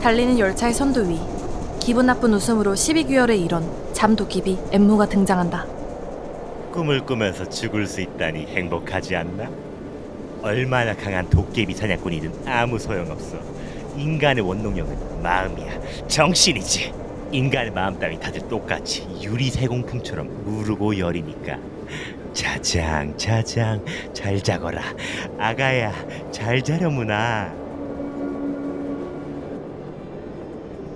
달리는 열차의 선도 위, 기분 나쁜 웃음으로 12개월의 일원 잠도끼비 엠무가 등장한다. 꿈을 꾸면서 죽을 수 있다니 행복하지 않나? 얼마나 강한 도깨비 사냥꾼이든 아무 소용없어. 인간의 원동력은 마음이야, 정신이지. 인간의 마음 따위 다들 똑같이 유리세공품처럼 무르고 여리니까. 자장 자장 잘 자거라 아가야, 잘 자려무나.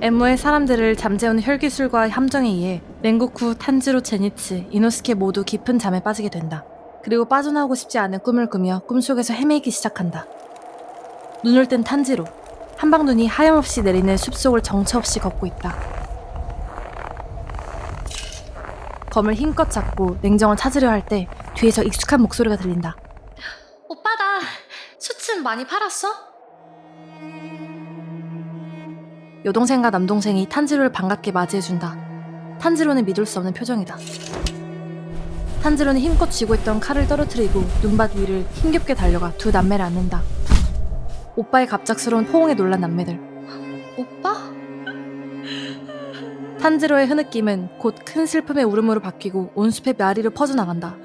엠무의 사람들을 잠재우는 혈기술과 함정에 의해 랭고쿠, 탄지로, 제니츠, 이노스케 모두 깊은 잠에 빠지게 된다. 그리고 빠져나오고 싶지 않은 꿈을 꾸며 꿈속에서 헤매기 시작한다. 눈을 뜬 탄지로, 한방눈이 하염없이 내리는 숲속을 정처없이 걷고 있다. 검을 힘껏 잡고 냉정을 찾으려 할 때 뒤에서 익숙한 목소리가 들린다. 오빠다. 수츠 많이 팔았어? 여동생과 남동생이 탄지로를 반갑게 맞이해준다. 탄지로는 믿을 수 없는 표정이다. 탄지로는 힘껏 쥐고 있던 칼을 떨어뜨리고 눈밭 위를 힘겹게 달려가 두 남매를 안는다. 오빠의 갑작스러운 포옹에 놀란 남매들. 오빠? 탄지로의 흐느낌은 곧 큰 슬픔의 울음으로 바뀌고 온 숲의 메아리로 퍼져나간다.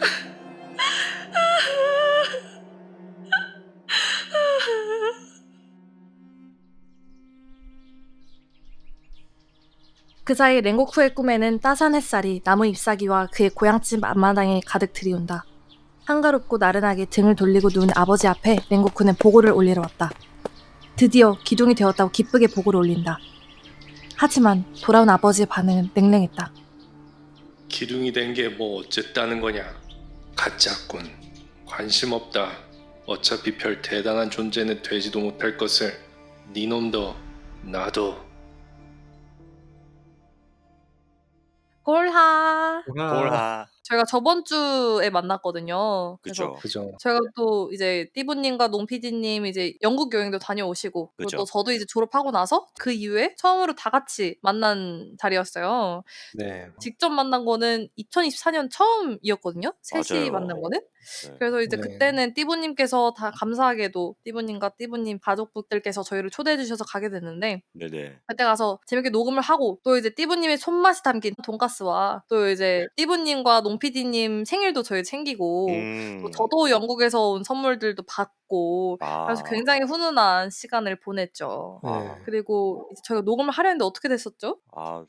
그 사이 랭고쿠의 꿈에는 따스한 햇살이 나무 잎사귀와 그의 고향집 앞마당에 가득 들이온다. 한가롭고 나른하게 등을 돌리고 누운 아버지 앞에 랭고쿠는 보고를 올리러 왔다. 드디어 기둥이 되었다고 기쁘게 보고를 올린다. 하지만 돌아온 아버지의 반응은 냉랭했다. 기둥이 된 게 뭐 어쨌다는 거냐? 가짜꾼. 관심 없다. 어차피 별 대단한 존재는 되지도 못할 것을 네 놈도 나도. 골하. 골하. 저희가 저번 주에 만났거든요. 그래서 그쵸. 그죠. 저희가 또 이제 띠부님과 농피디님 이제 영국 여행도 다녀오시고 그리고 그죠. 또 저도 이제 졸업하고 나서 그 이후에 처음으로 다 같이 만난 자리였어요. 네. 직접 만난 거는 2024년 처음이었거든요. 셋이 맞아요. 만난 거는. 네. 그래서 이제 네. 그때는 띠부님께서 다 감사하게도 띠부님과 띠부님 가족분들께서 저희를 초대해 주셔서 가게 됐는데 네네. 그때 가서 재밌게 녹음을 하고 또 이제 띠부님의 손맛이 담긴 돈가스와 또 이제 띠부님과 농피디님 생일도 저희 챙기고 또 저도 영국에서 온 선물들도 받고 그래서 아. 굉장히 훈훈한 시간을 보냈죠. 네. 그리고 이제 저희가 녹음을 하려 했는데 어떻게 됐었죠?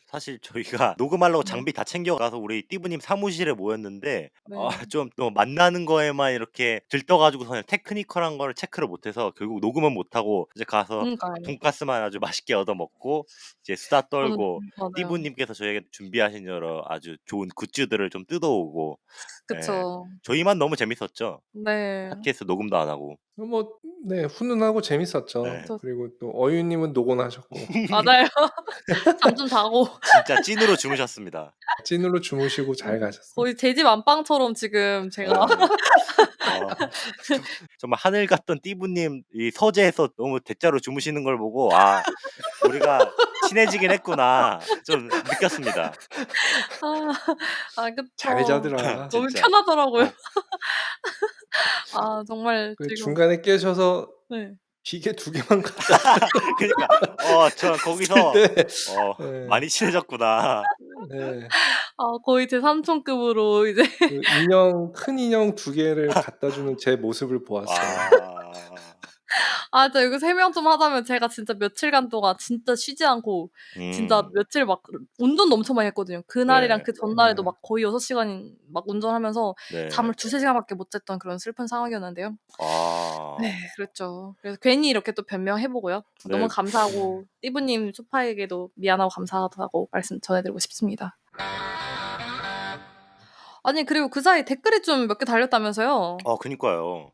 사실 저희가 녹음하려고 네. 장비 다 챙겨가서 우리 띠부님 사무실에 모였는데 네. 좀 또 만나는 거에만 이렇게 들떠가지고서는 테크니컬한 거를 체크를 못해서 결국 녹음은 못하고 이제 가서 그러니까요. 돈가스만 아주 맛있게 얻어먹고 이제 수다 떨고 맞아요. 띠부님께서 저희에게 준비하신 여러 아주 좋은 굿즈들을 좀 뜯어오고 그쵸. 저희만 너무 재밌었죠. 네. 팟캐스트 녹음도 안 하고. 뭐 네, 훈훈하고 재밌었죠. 네. 그리고 또 어유님은 녹음하셨고 맞아요. 잠 좀 자고 진짜 찐으로 주무셨습니다. 찐으로 주무시고 잘 가셨어요. 거의 제 집 안방처럼 지금 제가 정말 하늘 같던 띠부님 이 서재에서 너무 대자로 주무시는 걸 보고 우리가 친해지긴 했구나 좀 느꼈습니다. 그쵸. 잘 자더라. 너무 진짜. 편하더라고요. 정말 그 지금 중간에 깨셔서 네. 기계 2개만 갖다 그러니까 저 거기서 네. 네. 많이 친해졌구나. 네. 거의 제 삼촌급으로 이제 그 큰 인형 2개를 갖다 주는 제 모습을 보았어요. 저 이거 세명 좀 하자면 제가 진짜 며칠간 동안 진짜 쉬지 않고 진짜 며칠 막 운전도 엄청 많이 했거든요. 그날이랑 네. 그 전날에도 네. 막 거의 6시간 막 운전하면서 네. 잠을 2-3시간밖에 못 잤던 그런 슬픈 상황이었는데요. 네, 그랬죠. 그래서 괜히 이렇게 또 변명해 보고요. 네. 너무 감사하고 띠부님 소파에게도 미안하고 감사하다고 말씀 전해드리고 싶습니다. 아니 그리고 그 사이 댓글이 좀 몇 개 달렸다면서요? 그니까요.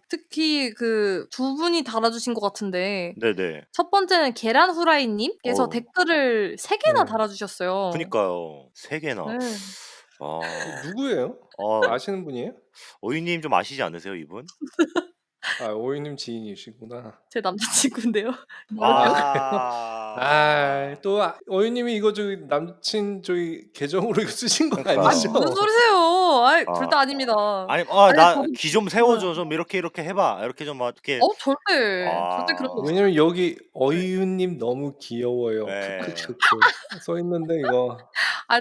특히 그 두 분이 달아주신 것 같은데 네네. 첫 번째는 계란 후라이님께서 댓글을 3개나 네. 달아주셨어요. 그니까요. 3개나. 네. 누구예요? 아시는 분이에요? 어유님 좀 아시지 않으세요, 이분? 오유님 지인이시구나. 제 남자친구인데요. 또 어유님이 이거 저기 남친 저희 계정으로 이거 쓰신 거 그러니까. 아니죠? 무슨 소리세요? 아이, 어. 절대 아닙니다. 아니 아니, 나 저도 귀 좀 세워줘. 좀 이렇게 해봐. 이렇게 좀 어떻게 절대 그런 거 없어요. 왜냐면 여기 네. 어이유님 너무 귀여워요. 예. 크크크크 써 있는데 이거.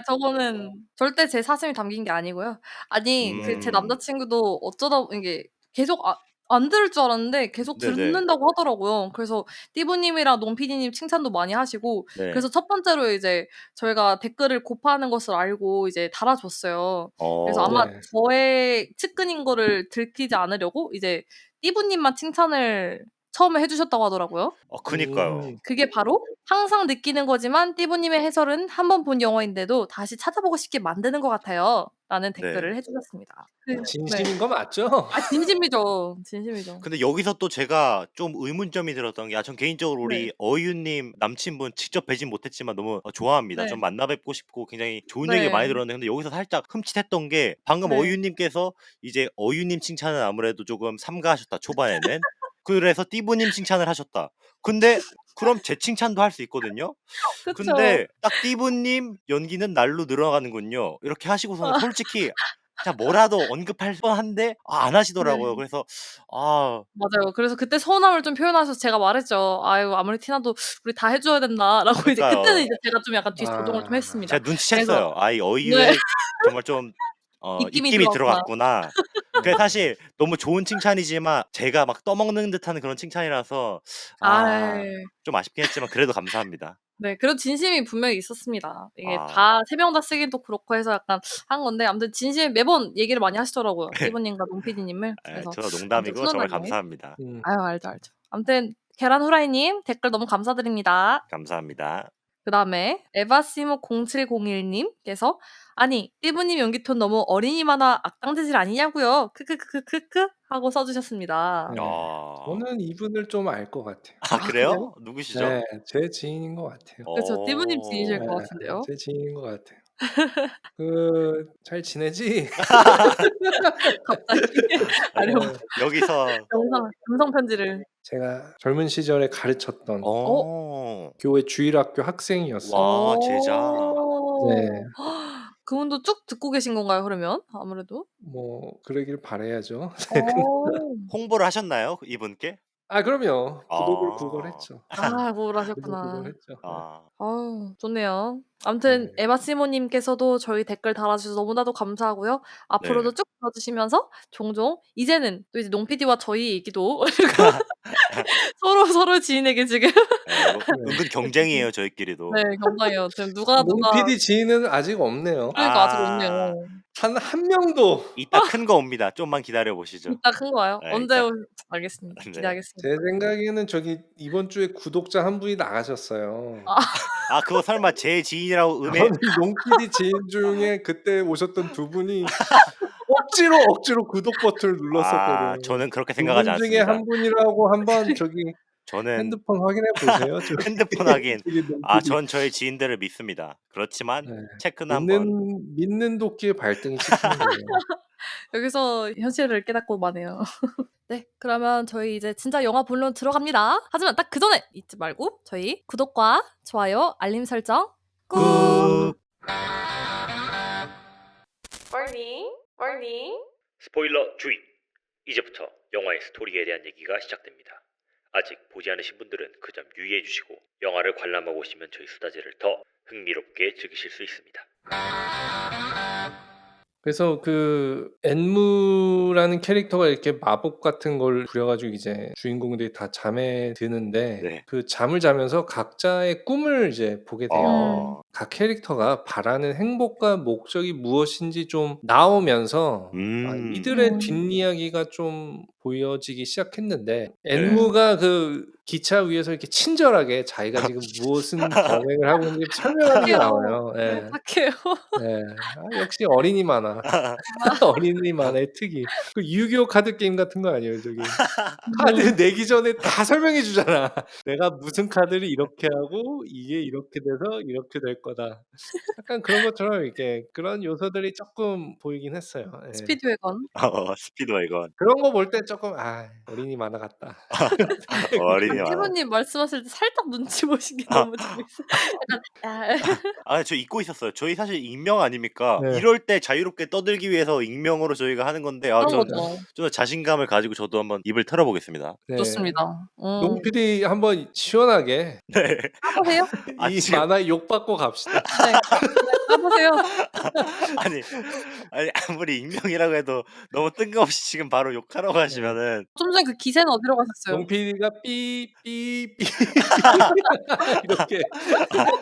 저거는 절대 제 사심이 담긴 게 아니고요. 아니, 제 음. 남자친구도 어쩌다 이게 계속 안 들을 줄 알았는데 계속 네네. 듣는다고 하더라고요. 그래서 띠부님이랑 농PD님 칭찬도 많이 하시고, 네. 그래서 첫 번째로 이제 저희가 댓글을 곱하는 것을 알고 이제 달아줬어요. 그래서 아마 네. 저의 측근인 거를 들키지 않으려고 이제 띠부님만 칭찬을 처음에 해주셨다고 하더라고요. 그니까요. 그게 바로 항상 느끼는 거지만 띠부님의 해설은 한 번 본 영화인데도 다시 찾아보고 싶게 만드는 것 같아요. 라는 네. 댓글을 해주셨습니다. 네. 진심인 거 맞죠? 진심이죠. 진심이죠. 근데 여기서 또 제가 좀 의문점이 들었던 게 전 개인적으로 우리 네. 어이유님 남친분 직접 뵈진 못했지만 너무 좋아합니다. 네. 좀 만나 뵙고 싶고 굉장히 좋은 얘기 많이 네. 들었는데 근데 여기서 살짝 흠칫했던 게 방금 네. 어이유님께서 이제 어이유님 칭찬은 아무래도 조금 삼가하셨다 초반에는. 그래서 띠부님 칭찬을 하셨다. 근데 그럼 제 칭찬도 할 수 있거든요. 그쵸. 근데 딱 띠부님 연기는 날로 늘어가는군요. 이렇게 하시고서는 솔직히 진짜 뭐라도 언급할 뻔한데 안 하시더라고요. 네. 그래서 아 맞아요. 그래서 그때 서운함을 좀 표현하셔서 제가 말했죠. "아유, 아무리 티나도 우리 다 해줘야 된다."라고 이제 그때는 그러니까요. 이제 제가 좀 약간 뒤 조정을 좀 했습니다. 제가 그래서 눈치챘어요. 이 네. 어이유에 정말 좀 입김이 입김이 들어갔구나. 들어갔구나. 그게 사실 너무 좋은 칭찬이지만 제가 막 떠먹는 듯한 그런 칭찬이라서 아이. 좀 아쉽긴 했지만 그래도 감사합니다. 네. 그래도 진심이 분명히 있었습니다. 이게 아. 다 3명 다 쓰긴 또 그렇고 해서 약간 한 건데, 아무튼 진심이 매번 얘기를 많이 하시더라고요. 띠부님과 농PD님을. 그래서 저 아무튼 농담이고 정말 훈훈하게. 감사합니다. 아유, 알죠. 아무튼 계란 후라이님 댓글 너무 감사드립니다. 감사합니다. 그다음에 에바시모 0701님께서 아니, 띠부님 연기 톤 너무 어린이 만화 악당재질 아니냐고요. 크크크크크 하고 써주셨습니다. 네. 아. 저는 이분을 좀 알 것 같아요. 그래요? 누구시죠? 네. 제 지인인 것 같아요. 그쵸. 띠부님 지이실 네. 것 같은데요. 제 지인인 것 같아요. 잘 지내지? 갑자기 아령 여기서 음성 편지를. 제가 젊은 시절에 가르쳤던 교회 주일학교 학생이었어요. 와, 제자. 네. 그분도 쭉 듣고 계신 건가요, 그러면? 아무래도? 뭐 그러길 바라야죠. 홍보를 하셨나요? 이분께? 그럼요. 구독을 아. 구걸했죠. 뭘 구독을 하셨구나. 구걸했죠. 네. 아우, 좋네요. 아무튼 네. 에바시모님께서도 저희 댓글 달아주셔서 너무나도 감사하고요. 앞으로도 네. 쭉 들어주시면서 종종 이제는 또 이제 농PD와 저희 얘기도 서로 지인에게 지금 이거 은근 경쟁이에요, 저희끼리도. 네, 경상해요. 지금 누가 농 PD 지인은 아직 없네요. 그러니까 아직 없네요. 한 명도. 이따 큰 거 옵니다. 좀만 기다려 보시죠. 이따 큰 거요? 네, 언제 이따. 알겠습니다. 네. 기대하겠습니다. 제 생각에는 저기 이번 주에 구독자 한 분이 나가셨어요. 그거 설마 제 지인이라고 저는 농 PD 지인 중에 그때 오셨던 두 분이 억지로 구독 버튼을 눌렀었거든요. 저는 그렇게 두 생각하지 분 중에 않습니다. 한 분이라고 한번 저기 저는 핸드폰 확인해 보세요. 핸드폰 확인. 저기 농 PD. 전 저의 지인들을 믿습니다. 그렇지만 네. 체크는 한번. 믿는 도끼의 발등이 찍히는 거예요. 여기서 현실을 깨닫고 마네요. 네, 그러면 저희 이제 진짜 영화 본론 들어갑니다. 하지만 딱 그 전에 잊지 말고 저희 구독과 좋아요, 알림 설정 꾹! warning. 스포일러 주의! 이제부터 영화의 스토리에 대한 얘기가 시작됩니다. 아직 보지 않으신 분들은 그 점 유의해 주시고 영화를 관람하고 오시면 저희 수다제를 더 흥미롭게 즐기실 수 있습니다. 그래서 그 엔무라는 캐릭터가 이렇게 마법 같은 걸 부려가지고 이제 주인공들이 다 잠에 드는데 네. 그 잠을 자면서 각자의 꿈을 이제 보게 돼요. 어. 각 캐릭터가 바라는 행복과 목적이 무엇인지 좀 나오면서 이들의 뒷이야기가 좀 보여지기 시작했는데 엔무가 그 기차 위에서 이렇게 친절하게 자기가 지금 무엇은 범행을 하고 있는지 설명하는 게 나와요. 예. 착해요. 예. 역시 어린이 만화. 어린이 만화의 특이. 그 유기호 카드 게임 같은 거 아니에요, 저기. 카드 내기 전에 다 설명해 주잖아. 내가 무슨 카드를 이렇게 하고 이게 이렇게 돼서 이렇게 될 거다. 약간 그런 것처럼 이렇게 그런 요소들이 조금 보이긴 했어요. 예. 스피드웨건. 스피드웨건. 그런 거 볼 때 조금 어린이 만화 같다. 어린이 와요. 피부님 말씀하실 때 살짝 눈치 보신 게 아. 너무 재밌어. 약간 야. 저 잊고 있었어요. 저희 사실 익명 아닙니까? 네. 이럴 때 자유롭게 떠들기 위해서 익명으로 저희가 하는 건데 그런 좀 거죠. 더 자신감을 가지고 저도 한번 입을 털어보겠습니다. 네. 좋습니다. 농 PD 한번 시원하게 네. 까보세요. 이 지금 만화 욕 받고 갑시다. 네. 까보세요. 아니 아무리 익명이라고 해도 너무 뜬금없이 지금 바로 욕하러 가시면은 좀 전에 그 기세는 어디로 가셨어요? 농 PD가 삐삐삐 이렇게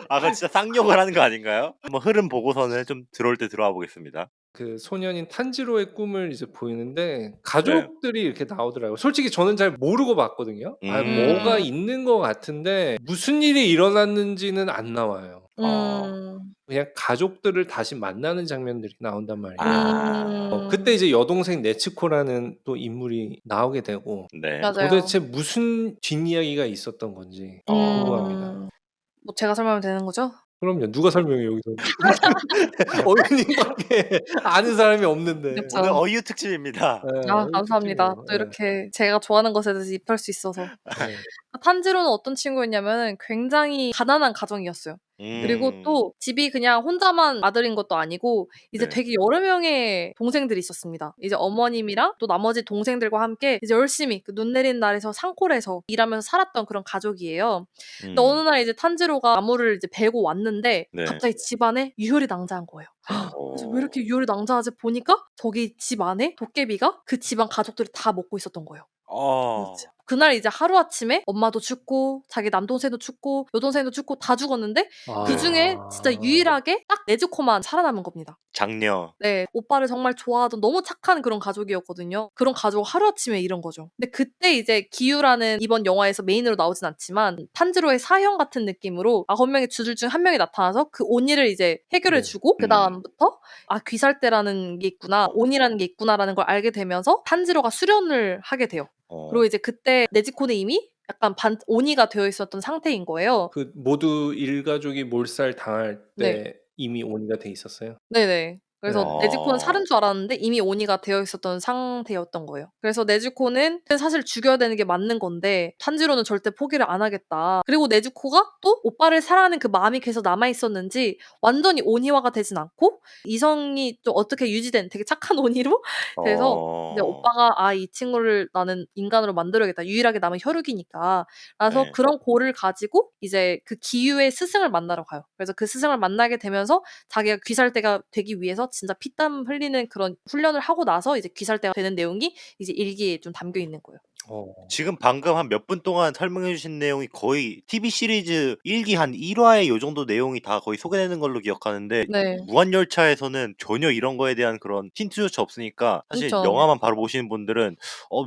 그건 진짜 쌍욕을 하는 거 아닌가요? 한번 흐름 보고서는 좀 들어올 때 들어와 보겠습니다. 그 소년인 탄지로의 꿈을 이제 보이는데 가족들이 이렇게 나오더라고요. 솔직히 저는 잘 모르고 봤거든요. 뭐가 있는 것 같은데 무슨 일이 일어났는지는 안 나와요. 그냥 가족들을 다시 만나는 장면들이 나온단 말이에요. 그때 이제 여동생 네츠코라는 또 인물이 나오게 되고 네. 맞아요. 도대체 무슨 뒷이야기가 있었던 건지 궁금합니다. 뭐 제가 설명하면 되는 거죠? 그럼요. 누가 설명해 여기서. 어른님밖에 아는 사람이 없는데. 그쵸. 오늘 어이유 특집입니다. 네, 아 어이 감사합니다. 특집이에요. 또 이렇게 제가 좋아하는 것에 대해서 입할 수 있어서. 네. 탄지로는 어떤 친구였냐면은 굉장히 가난한 가정이었어요. 그리고 또 집이 그냥 혼자만 아들인 것도 아니고 이제 네. 되게 여러 명의 동생들이 있었습니다. 이제 어머님이랑 또 나머지 동생들과 함께 이제 열심히 그 눈 내리는 날에서 산골에서 일하면서 살았던 그런 가족이에요. 근데 어느 날 이제 탄지로가 나무를 이제 베고 왔는데 네. 갑자기 집안에 유혈이 낭자한 거예요. 그래서 왜 이렇게 유혈이 낭자하지 보니까 저기 집 안에 도깨비가 그 집안 가족들을 다 먹고 있었던 거예요. 그날 이제 하루아침에 엄마도 죽고 자기 남동생도 죽고 여동생도 죽고 다 죽었는데 그중에 진짜 유일하게 딱 네즈코만 살아남은 겁니다. 장녀. 네. 오빠를 정말 좋아하던 너무 착한 그런 가족이었거든요. 그런 가족을 하루아침에 잃은 거죠. 근데 그때 이제 기유라는 이번 영화에서 메인으로 나오진 않지만 탄지로의 사형 같은 느낌으로 9명의 주들 중 한 명이 나타나서 그 온이를 이제 해결해 주고 그다음부터 귀살대라는 게 있구나, 온이라는 게 있구나라는 걸 알게 되면서 탄지로가 수련을 하게 돼요. 그리고 이제 그때 네지코는 이미 약간 온이가 되어 있었던 상태인 거예요. 그 모두 일가족이 몰살 당할 때 네. 이미 온이가 돼 있었어요? 네네. 그래서 네즈코는 살은 줄 알았는데 이미 온이가 되어 있었던 상태였던 거예요. 그래서 네즈코는 사실 죽여야 되는 게 맞는 건데 탄지로는 절대 포기를 안 하겠다. 그리고 네즈코가 또 오빠를 사랑하는 그 마음이 계속 남아있었는지 완전히 온이화가 되진 않고 이성이 좀 어떻게 유지된 되게 착한 온이로 돼서 이제 오빠가 이 친구를 나는 인간으로 만들어야겠다. 유일하게 남은 혈육이니까. 그래서 네. 그런 고를 가지고 이제 그 기유의 스승을 만나러 가요. 그래서 그 스승을 만나게 되면서 자기가 귀살대가 되기 위해서 진짜 피땀 흘리는 그런 훈련을 하고 나서 이제 귀살대가 되는 내용이 이제 일기에 좀 담겨 있는 거예요. 지금 방금 한 몇 분 동안 설명해 주신 내용이 거의 TV 시리즈 1기 한 1화에 요 정도 내용이 다 거의 소개되는 걸로 기억하는데 네. 무한열차에서는 전혀 이런 거에 대한 그런 힌트조차 없으니까 사실 그쵸. 영화만 바로 보시는 분들은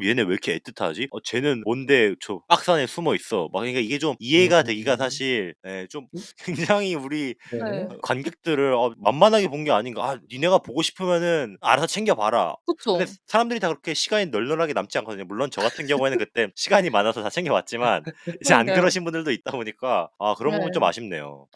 얘네 왜 이렇게 애틋하지? 쟤는 뭔데 저 박스 안에 숨어 있어. 막 그러니까 이게 좀 이해가 되기가 사실 좀 굉장히 우리 네. 관객들을 만만하게 본 게 아닌가. 니네가 보고 싶으면은 알아서 챙겨봐라. 그쵸. 근데 사람들이 다 그렇게 시간이 널널하게 남지 않거든요. 물론 저 같은 경우에는 그때 시간이 많아서 다 챙겨봤지만 이제 안 그러니까요. 그러신 분들도 있다 보니까 그런 부분 좀 아쉽네요.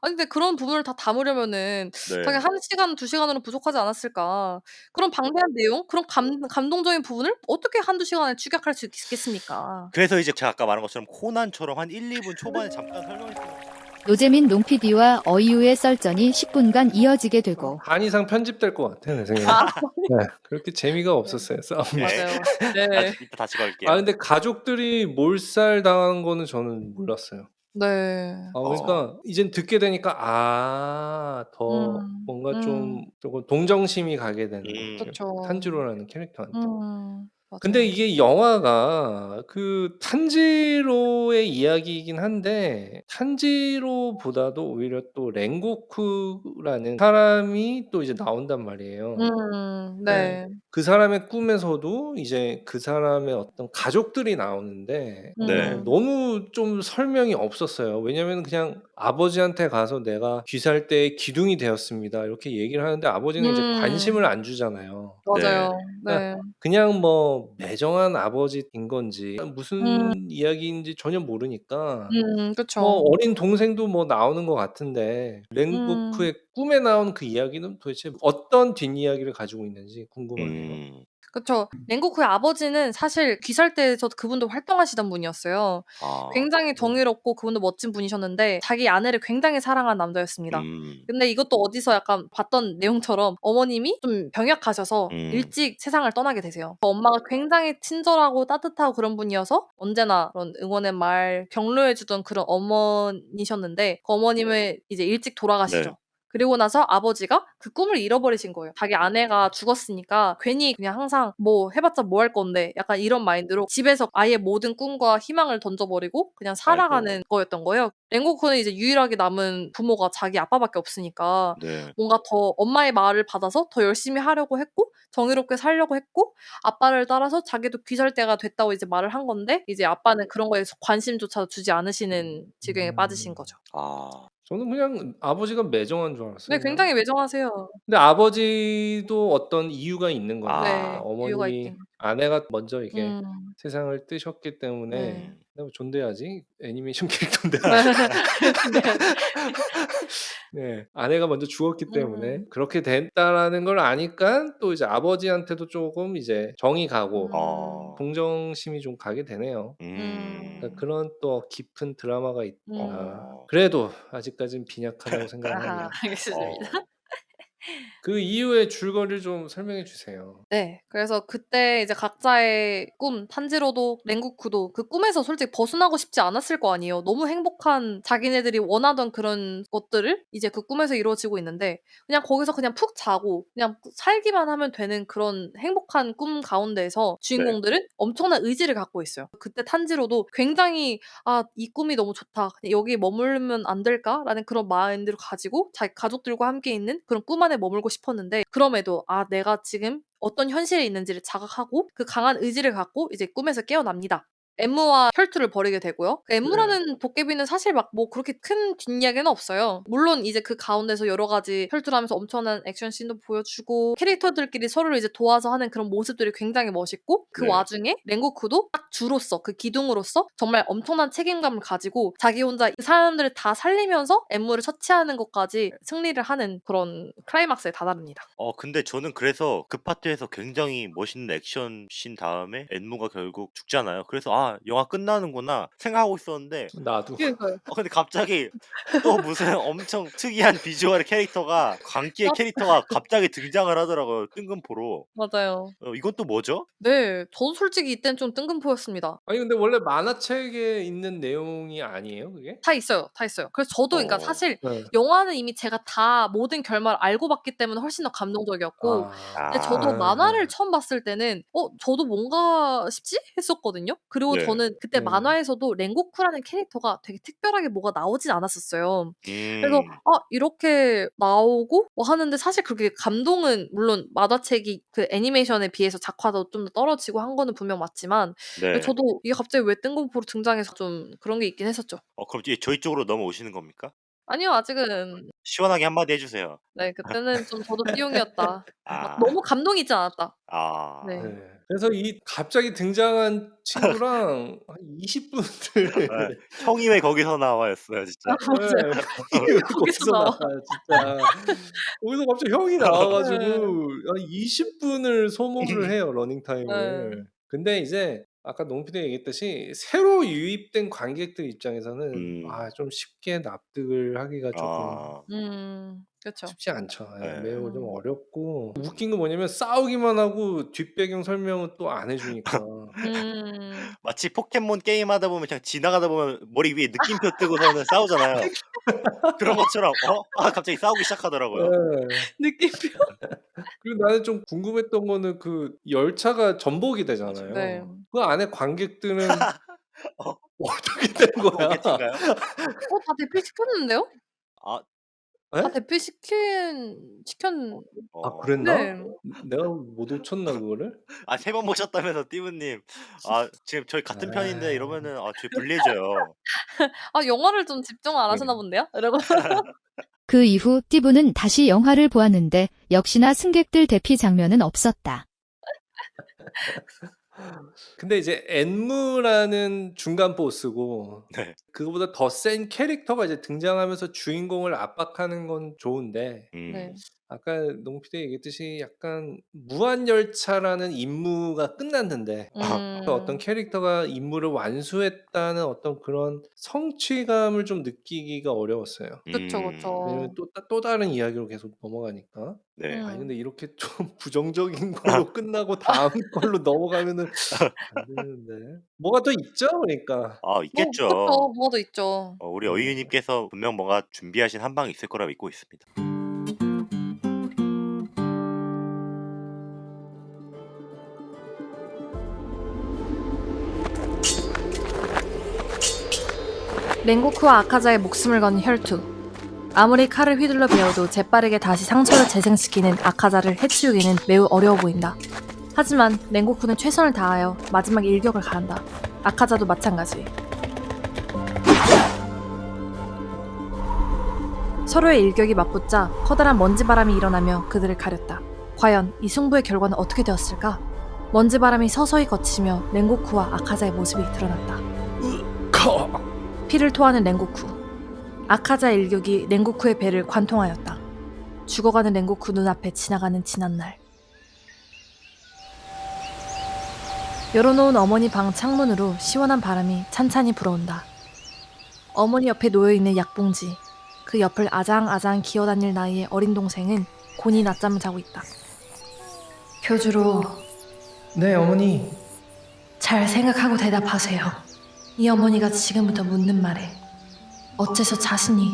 아니 근데 그런 부분을 다 담으려면은 네. 자기 1시간, 2시간으로 부족하지 않았을까. 그런 방대한 내용, 그런 감동적인 부분을 어떻게 1-2시간에 축약할 수 있겠습니까. 그래서 이제 제가 아까 말한 것처럼 코난처럼 한 1-2분 초반에 잠깐 설명했어요. 노재민 농PD와 어이유의 썰전이 10분간 이어지게 되고 반 이상 편집될 것 같아요, 내 생각에. 네, 그렇게 재미가 없었어요, 싸움이. 맞아요. 네. 이따 다시 걸게요. 근데 가족들이 몰살 당한 거는 저는 몰랐어요. 네. 그러니까 이젠 듣게 되니까 더 뭔가 좀 조금 동정심이 가게 되는 것 같아요. 그쵸. 탄지로라는 캐릭터한테. 맞아요. 근데 이게 영화가 그 탄지로의 이야기이긴 한데 탄지로보다도 오히려 또 렌고쿠라는 사람이 또 이제 나온단 말이에요. 네. 그 사람의 꿈에서도 이제 그 사람의 어떤 가족들이 나오는데 네. 너무 좀 설명이 없었어요. 왜냐면 그냥 아버지한테 가서 내가 귀살대의 기둥이 되었습니다. 이렇게 얘기를 하는데 아버지는 이제 관심을 안 주잖아요. 맞아요. 네. 그러니까 그냥 뭐 매정한 아버지인 건지 무슨 이야기인지 전혀 모르니까 그쵸. 어린 동생도 뭐 나오는 것 같은데 렌고쿠의 꿈에 나온 그 이야기는 도대체 어떤 뒷이야기를 가지고 있는지 궁금하네요. 그쵸. 랭고쿠의 아버지는 사실 귀살대에서 그분도 활동하시던 분이었어요. 아. 굉장히 정의롭고 그분도 멋진 분이셨는데 자기 아내를 굉장히 사랑한 남자였습니다. 근데 이것도 어디서 약간 봤던 내용처럼 어머님이 좀 병약하셔서 일찍 세상을 떠나게 되세요. 엄마가 굉장히 친절하고 따뜻하고 그런 분이어서 언제나 그런 응원의 말, 격려해 주던 그런 어머니셨는데 그 어머님은 이제 일찍 네. 돌아가시죠. 그리고 나서 아버지가 그 꿈을 잃어버리신 거예요. 자기 아내가 죽었으니까 괜히 그냥 항상 뭐 해봤자 뭐 할 건데 약간 이런 마인드로 집에서 아예 모든 꿈과 희망을 던져버리고 그냥 아이고. 살아가는 거였던 거예요. 랭고쿠는 이제 유일하게 남은 부모가 자기 아빠밖에 없으니까 네. 뭔가 더 엄마의 말을 받아서 더 열심히 하려고 했고 정의롭게 살려고 했고 아빠를 따라서 자기도 귀살대가 됐다고 이제 말을 한 건데 이제 아빠는 그런 거에 관심조차 주지 않으시는 지경에 빠지신 거죠. 아. 저는 그냥 아버지가 매정한 줄 알았어요. 네, 그냥. 굉장히 매정하세요. 근데 아버지도 어떤 이유가 있는 거예요. 아. 네, 그러니까 이유가 어머님이 있긴. 아내가 먼저 이렇게 음. 세상을 뜨셨기 때문에 네. 내가 뭐 존대하지 애니메이션 캐릭터인데. 네, 아내가 먼저 죽었기 때문에 그렇게 됐다라는 걸 아니까 또 이제 아버지한테도 조금 이제 정이 가고 어. 동정심이 좀 가게 되네요. 그러니까 그런 또 깊은 드라마가 있구나. 어. 그래도 아직까진 빈약하다고 생각을 아하, 합니다. 알겠습니다. 어. 그 이후의 줄거리를 좀 설명해 주세요. 네. 그래서 그때 이제 각자의 꿈, 탄지로도 랭고쿠도 그 꿈에서 솔직히 벗어나고 싶지 않았을 거 아니에요. 너무 행복한 자기네들이 원하던 그런 것들을 이제 그 꿈에서 이루어지고 있는데 그냥 거기서 그냥 푹 자고 그냥 살기만 하면 되는 그런 행복한 꿈 가운데에서 네. 주인공들은 엄청난 의지를 갖고 있어요. 그때 탄지로도 굉장히 '아, 이 꿈이 너무 좋다. 그냥 여기에 머물면 안 될까?'라는 그런 마인드를 가지고 자기 가족들과 함께 있는 그런 꿈 안에 머물고 싶었는데 그럼에도 '아, 내가 지금 어떤 현실에 있는지를 자각하고 그 강한 의지를 갖고 이제 꿈에서 깨어납니다.' 엠무와 혈투를 벌이게 되고요. 그 네. 엠무라는 도깨비는 사실 막 뭐 그렇게 큰 뒷이야기는 없어요. 물론 이제 그 가운데서 여러 가지 혈투를 하면서 엄청난 액션 씬도 보여주고 캐릭터들끼리 서로를 이제 도와서 하는 그런 모습들이 굉장히 멋있고 그 네. 와중에 랭고쿠도 딱 주로서 그 기둥으로서 정말 엄청난 책임감을 가지고 자기 혼자 그 사람들을 다 살리면서 엠무를 처치하는 것까지 승리를 하는 그런 클라이막스에 다다릅니다. 근데 저는 그래서 그 파트에서 굉장히 멋있는 액션 씬 다음에 엔무가 결국 죽잖아요. 그래서 '아, 영화 끝나는구나.' 생각하고 있었는데 나도. 그러니까요. 근데 갑자기 또 무슨 엄청 특이한 비주얼의 캐릭터가 광기의 아, 캐릭터가 갑자기 등장을 하더라고요, 뜬금포로. 맞아요. 이건 또 뭐죠? 네. 저도 솔직히 이때는 좀 뜬금포였습니다. 아니 근데 원래 만화책에 있는 내용이 아니에요, 그게? 다 있어요. 다 있어요. 그래서 저도 그러니까 어. 사실 네. 영화는 이미 제가 다 모든 결말을 알고 봤기 때문에 훨씬 더 감동적이었고 근데 저도 만화를 처음 봤을 때는 '저도 뭔가 싶지?' 했었거든요. 그리고 네. 저는 그때 네. 만화에서도 랭고쿠라는 캐릭터가 되게 특별하게 뭐가 나오진 않았었어요. 그래서 음. 이렇게 나오고 뭐 하는데 사실 그렇게 감동은 물론 만화책이 그 애니메이션에 비해서 작화도 좀 더 떨어지고 한 거는 분명 맞지만 네. 저도 이게 갑자기 왜 뜬금포로 등장해서 좀 그런 게 있긴 했었죠. 그럼 이제 저희 쪽으로 넘어오시는 겁니까? 아니요. 아직은. 시원하게 한마디 해 주세요. 네, 그때는 좀 저도 띠용이었다. 막 아. 너무 감동이 있진 않았다. 아. 네. 네. 그래서 이 갑자기 등장한 친구랑 한 20 분을 예. "형이 왜 거기서 나와?"였어요 진짜. 맞아요. 이게 왜 거기서 거기서 나와. 나와요 진짜. 거기서 갑자기 형이 나와 가지고 네. 한 20 분을 소모를 해요 러닝 네. 타임을. 근데 이제 아까 농 PD가 얘기했듯이 새로 유입된 관객들 입장에서는 좀 쉽게 납득을 하기가 조금 아. 그쵸. 쉽지 않죠. 예, 네. 매우 좀 어렵고 웃긴 건 뭐냐면 싸우기만 하고 뒷배경 설명은 또 안 해 주니까. 마치 포켓몬 게임하다 보면 그냥 지나가다 보면 머리 위에 느낌표 뜨고서는 싸우잖아요. 그런 것처럼 갑자기 싸우기 시작하더라고요. 예. 느낌표. 그리고 나는 좀 궁금했던 거는 그 열차가 전복이 네. 되잖아요. 그 안에 관객들은 어떻게 된 거야? 오게티인가요? 다 대피시켰는데요? 아. 다 예? 시켰 아 그랬나? 네. 내가 못 놓쳤나 그거를? 3번 보셨다면서 띠브님. 지금 저희 같은 편인데 아. 이러면은 저희 불리해져요. 영화를 좀 집중 안 하시나 본데요? 이러고. 그 이후 띠부는 다시 영화를 보았는데 역시나 승객들 대피 장면은 없었다. 근데 이제 엔무라는 중간 보스고 네. 그거보다 더 센 캐릭터가 이제 등장하면서 주인공을 압박하는 건 좋은데 네. 아까 농피디 얘기했듯이 약간 무한열차라는 임무가 끝났는데 어떤 캐릭터가 임무를 완수했다는 어떤 그런 성취감을 좀 느끼기가 어려웠어요. 그쵸, 왜냐면 그쵸. 또 다른 이야기로 계속 넘어가니까. 네. 아니 근데 이렇게 좀 부정적인 걸로 끝나고 다음 걸로 넘어가면은 안 되는데. 뭐가 더 있죠? 그러니까. 아, 뭐 그쵸. 있겠죠. 뭐도 있죠. 우리 어유님께서 분명 뭔가 준비하신 한방이 있을 거라 믿고 있습니다. 랭고쿠와 아카자의 목숨을 건 혈투. 아무리 칼을 휘둘러 베어도 재빠르게 다시 상처를 재생시키는 아카자를 해치우기는 매우 어려워 보인다. 하지만 랭고쿠는 최선을 다하여 마지막 일격을 가한다. 아카자도 마찬가지. 서로의 일격이 맞붙자 커다란 먼지바람이 일어나며 그들을 가렸다. 과연 이 승부의 결과는 어떻게 되었을까? 먼지바람이 서서히 걷히며 랭고쿠와 아카자의 모습이 드러났다. 피를 토하는 랭고쿠. 아카자의 일격이 랭고쿠의 배를 관통하였다. 죽어가는 랭고쿠 눈앞에 지나가는 지난날. 열어놓은 어머니 방 창문으로 시원한 바람이 찬찬히 불어온다. 어머니 옆에 놓여있는 약봉지. 그 옆을 아장아장 기어다닐 나이의 어린 동생은 곤히 낮잠을 자고 있다. 교주로 네 어머니. 잘 생각하고 대답하세요. 이 어머니가 지금부터 묻는 말에 어째서 자신이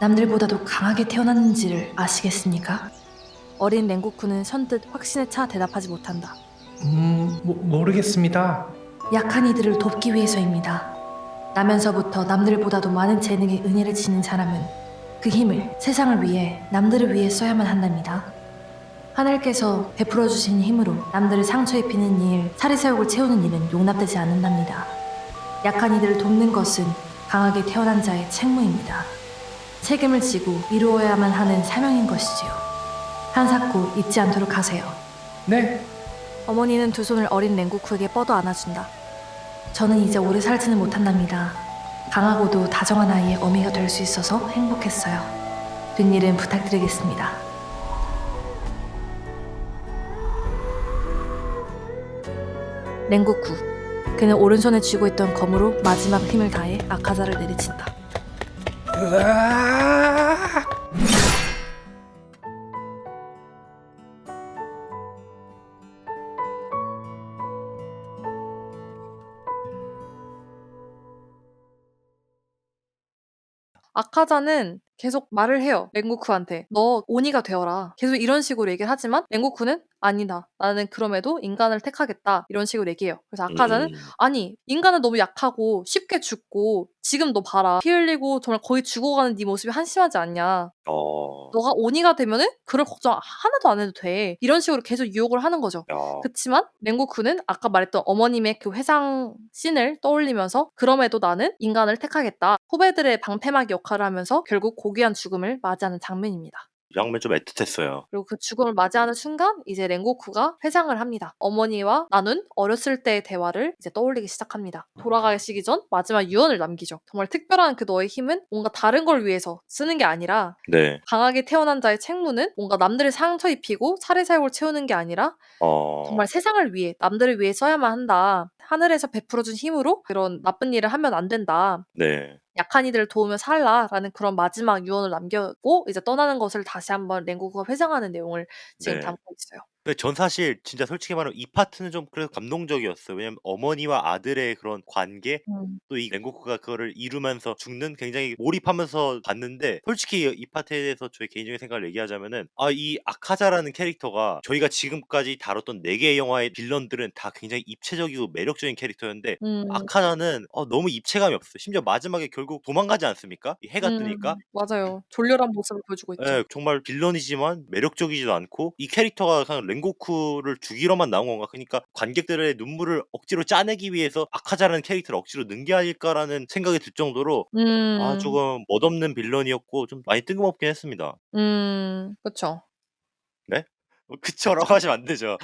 남들보다도 강하게 태어났는지를 아시겠습니까? 어린 랭고쿠는 선뜻 확신에 차 대답하지 못한다. 모르겠습니다. 약한 이들을 돕기 위해서입니다. 나면서부터 남들보다도 많은 재능에 은혜를 지닌 사람은 그 힘을 세상을 위해 남들을 위해 써야만 한답니다. 하늘께서 베풀어 주신 힘으로 남들을 상처 입히는 일, 사리사욕을 채우는 일은 용납되지 않는답니다. 약한 이들을 돕는 것은 강하게 태어난 자의 책무입니다. 책임을 지고 이루어야만 하는 사명인 것이지요. 한사코 잊지 않도록 하세요. 네. 어머니는 두 손을 어린 랭고쿠에게 뻗어 안아준다. 저는 이제 오래 살지는 못한답니다. 강하고도 다정한 아이의 어미가 될 수 있어서 행복했어요. 뒷일은 부탁드리겠습니다. 랭고쿠. 그는 오른손에 쥐고 있던 검으로 마지막 힘을 다해 아카자를 내리친다. 아카자는 계속 말을 해요. 랭고쿠한테. 너 오니가 되어라. 계속 이런 식으로 얘기를 하지만 랭고쿠는 아니다. 나는 그럼에도 인간을 택하겠다. 이런 식으로 얘기해요. 그래서 아카자는 아니 인간은 너무 약하고 쉽게 죽고 지금 너 봐라. 피 흘리고 정말 거의 죽어가는 네 모습이 한심하지 않냐. 너가 오니가 되면은 그럴 걱정 하나도 안 해도 돼. 이런 식으로 계속 유혹을 하는 거죠. 그치만 랭고쿠는 아까 말했던 어머님의 그 회상 씬을 떠올리면서 그럼에도 나는 인간을 택하겠다. 후배들의 방패막 역할을 하면서 결국 고귀한 죽음을 맞이하는 장면입니다. 이 장면 좀 애틋했어요. 그리고 그 죽음을 맞이하는 순간 이제 랭고쿠가 회상을 합니다. 어머니와 나눈 어렸을 때의 대화를 이제 떠올리기 시작합니다. 돌아가시기 전 마지막 유언을 남기죠. 정말 특별한 그 너의 힘은 뭔가 다른 걸 위해서 쓰는 게 아니라 네. 강하게 태어난 자의 책무는 뭔가 남들을 상처 입히고 사리사욕을 채우는 게 아니라 정말 세상을 위해 남들을 위해 써야만 한다. 하늘에서 베풀어준 힘으로 그런 나쁜 일을 하면 안 된다. 네. 약한 이들을 도우며 살라라는 그런 마지막 유언을 남겼고 이제 떠나는 것을 다시 한번 랭고쿠가 회상하는 내용을 지금 네. 담고 있어요. 근데 전 사실 진짜 솔직히 말하면 이 파트는 좀 그래도 감동적이었어요. 왜냐면 어머니와 아들의 그런 관계 또 이 랭고쿠가 그거를 이루면서 죽는 굉장히 몰입하면서 봤는데 솔직히 이 파트에 대해서 저의 개인적인 생각을 얘기하자면은 이 아카자라는 캐릭터가 저희가 지금까지 다뤘던 4개의 영화의 빌런들은 다 굉장히 입체적이고 매력적인 캐릭터였는데 아카자는 너무 입체감이 없어요. 심지어 마지막에 결국 도망가지 않습니까? 이 해가 뜨니까. 맞아요. 졸렬한 모습을 보여주고 있죠. 예, 정말 빌런이지만 매력적이지도 않고 이 캐릭터가 그냥 랭고쿠를 죽이러만 나온 건가? 그러니까 관객들의 눈물을 억지로 짜내기 위해서 아카자라는 캐릭터를 억지로 넣은 게 아닐까라는 생각이 들 정도로 조금 멋없는 빌런이었고 좀 많이 뜬금없긴 했습니다. 그쵸. 네? 그쵸?라고 하시면 안 되죠.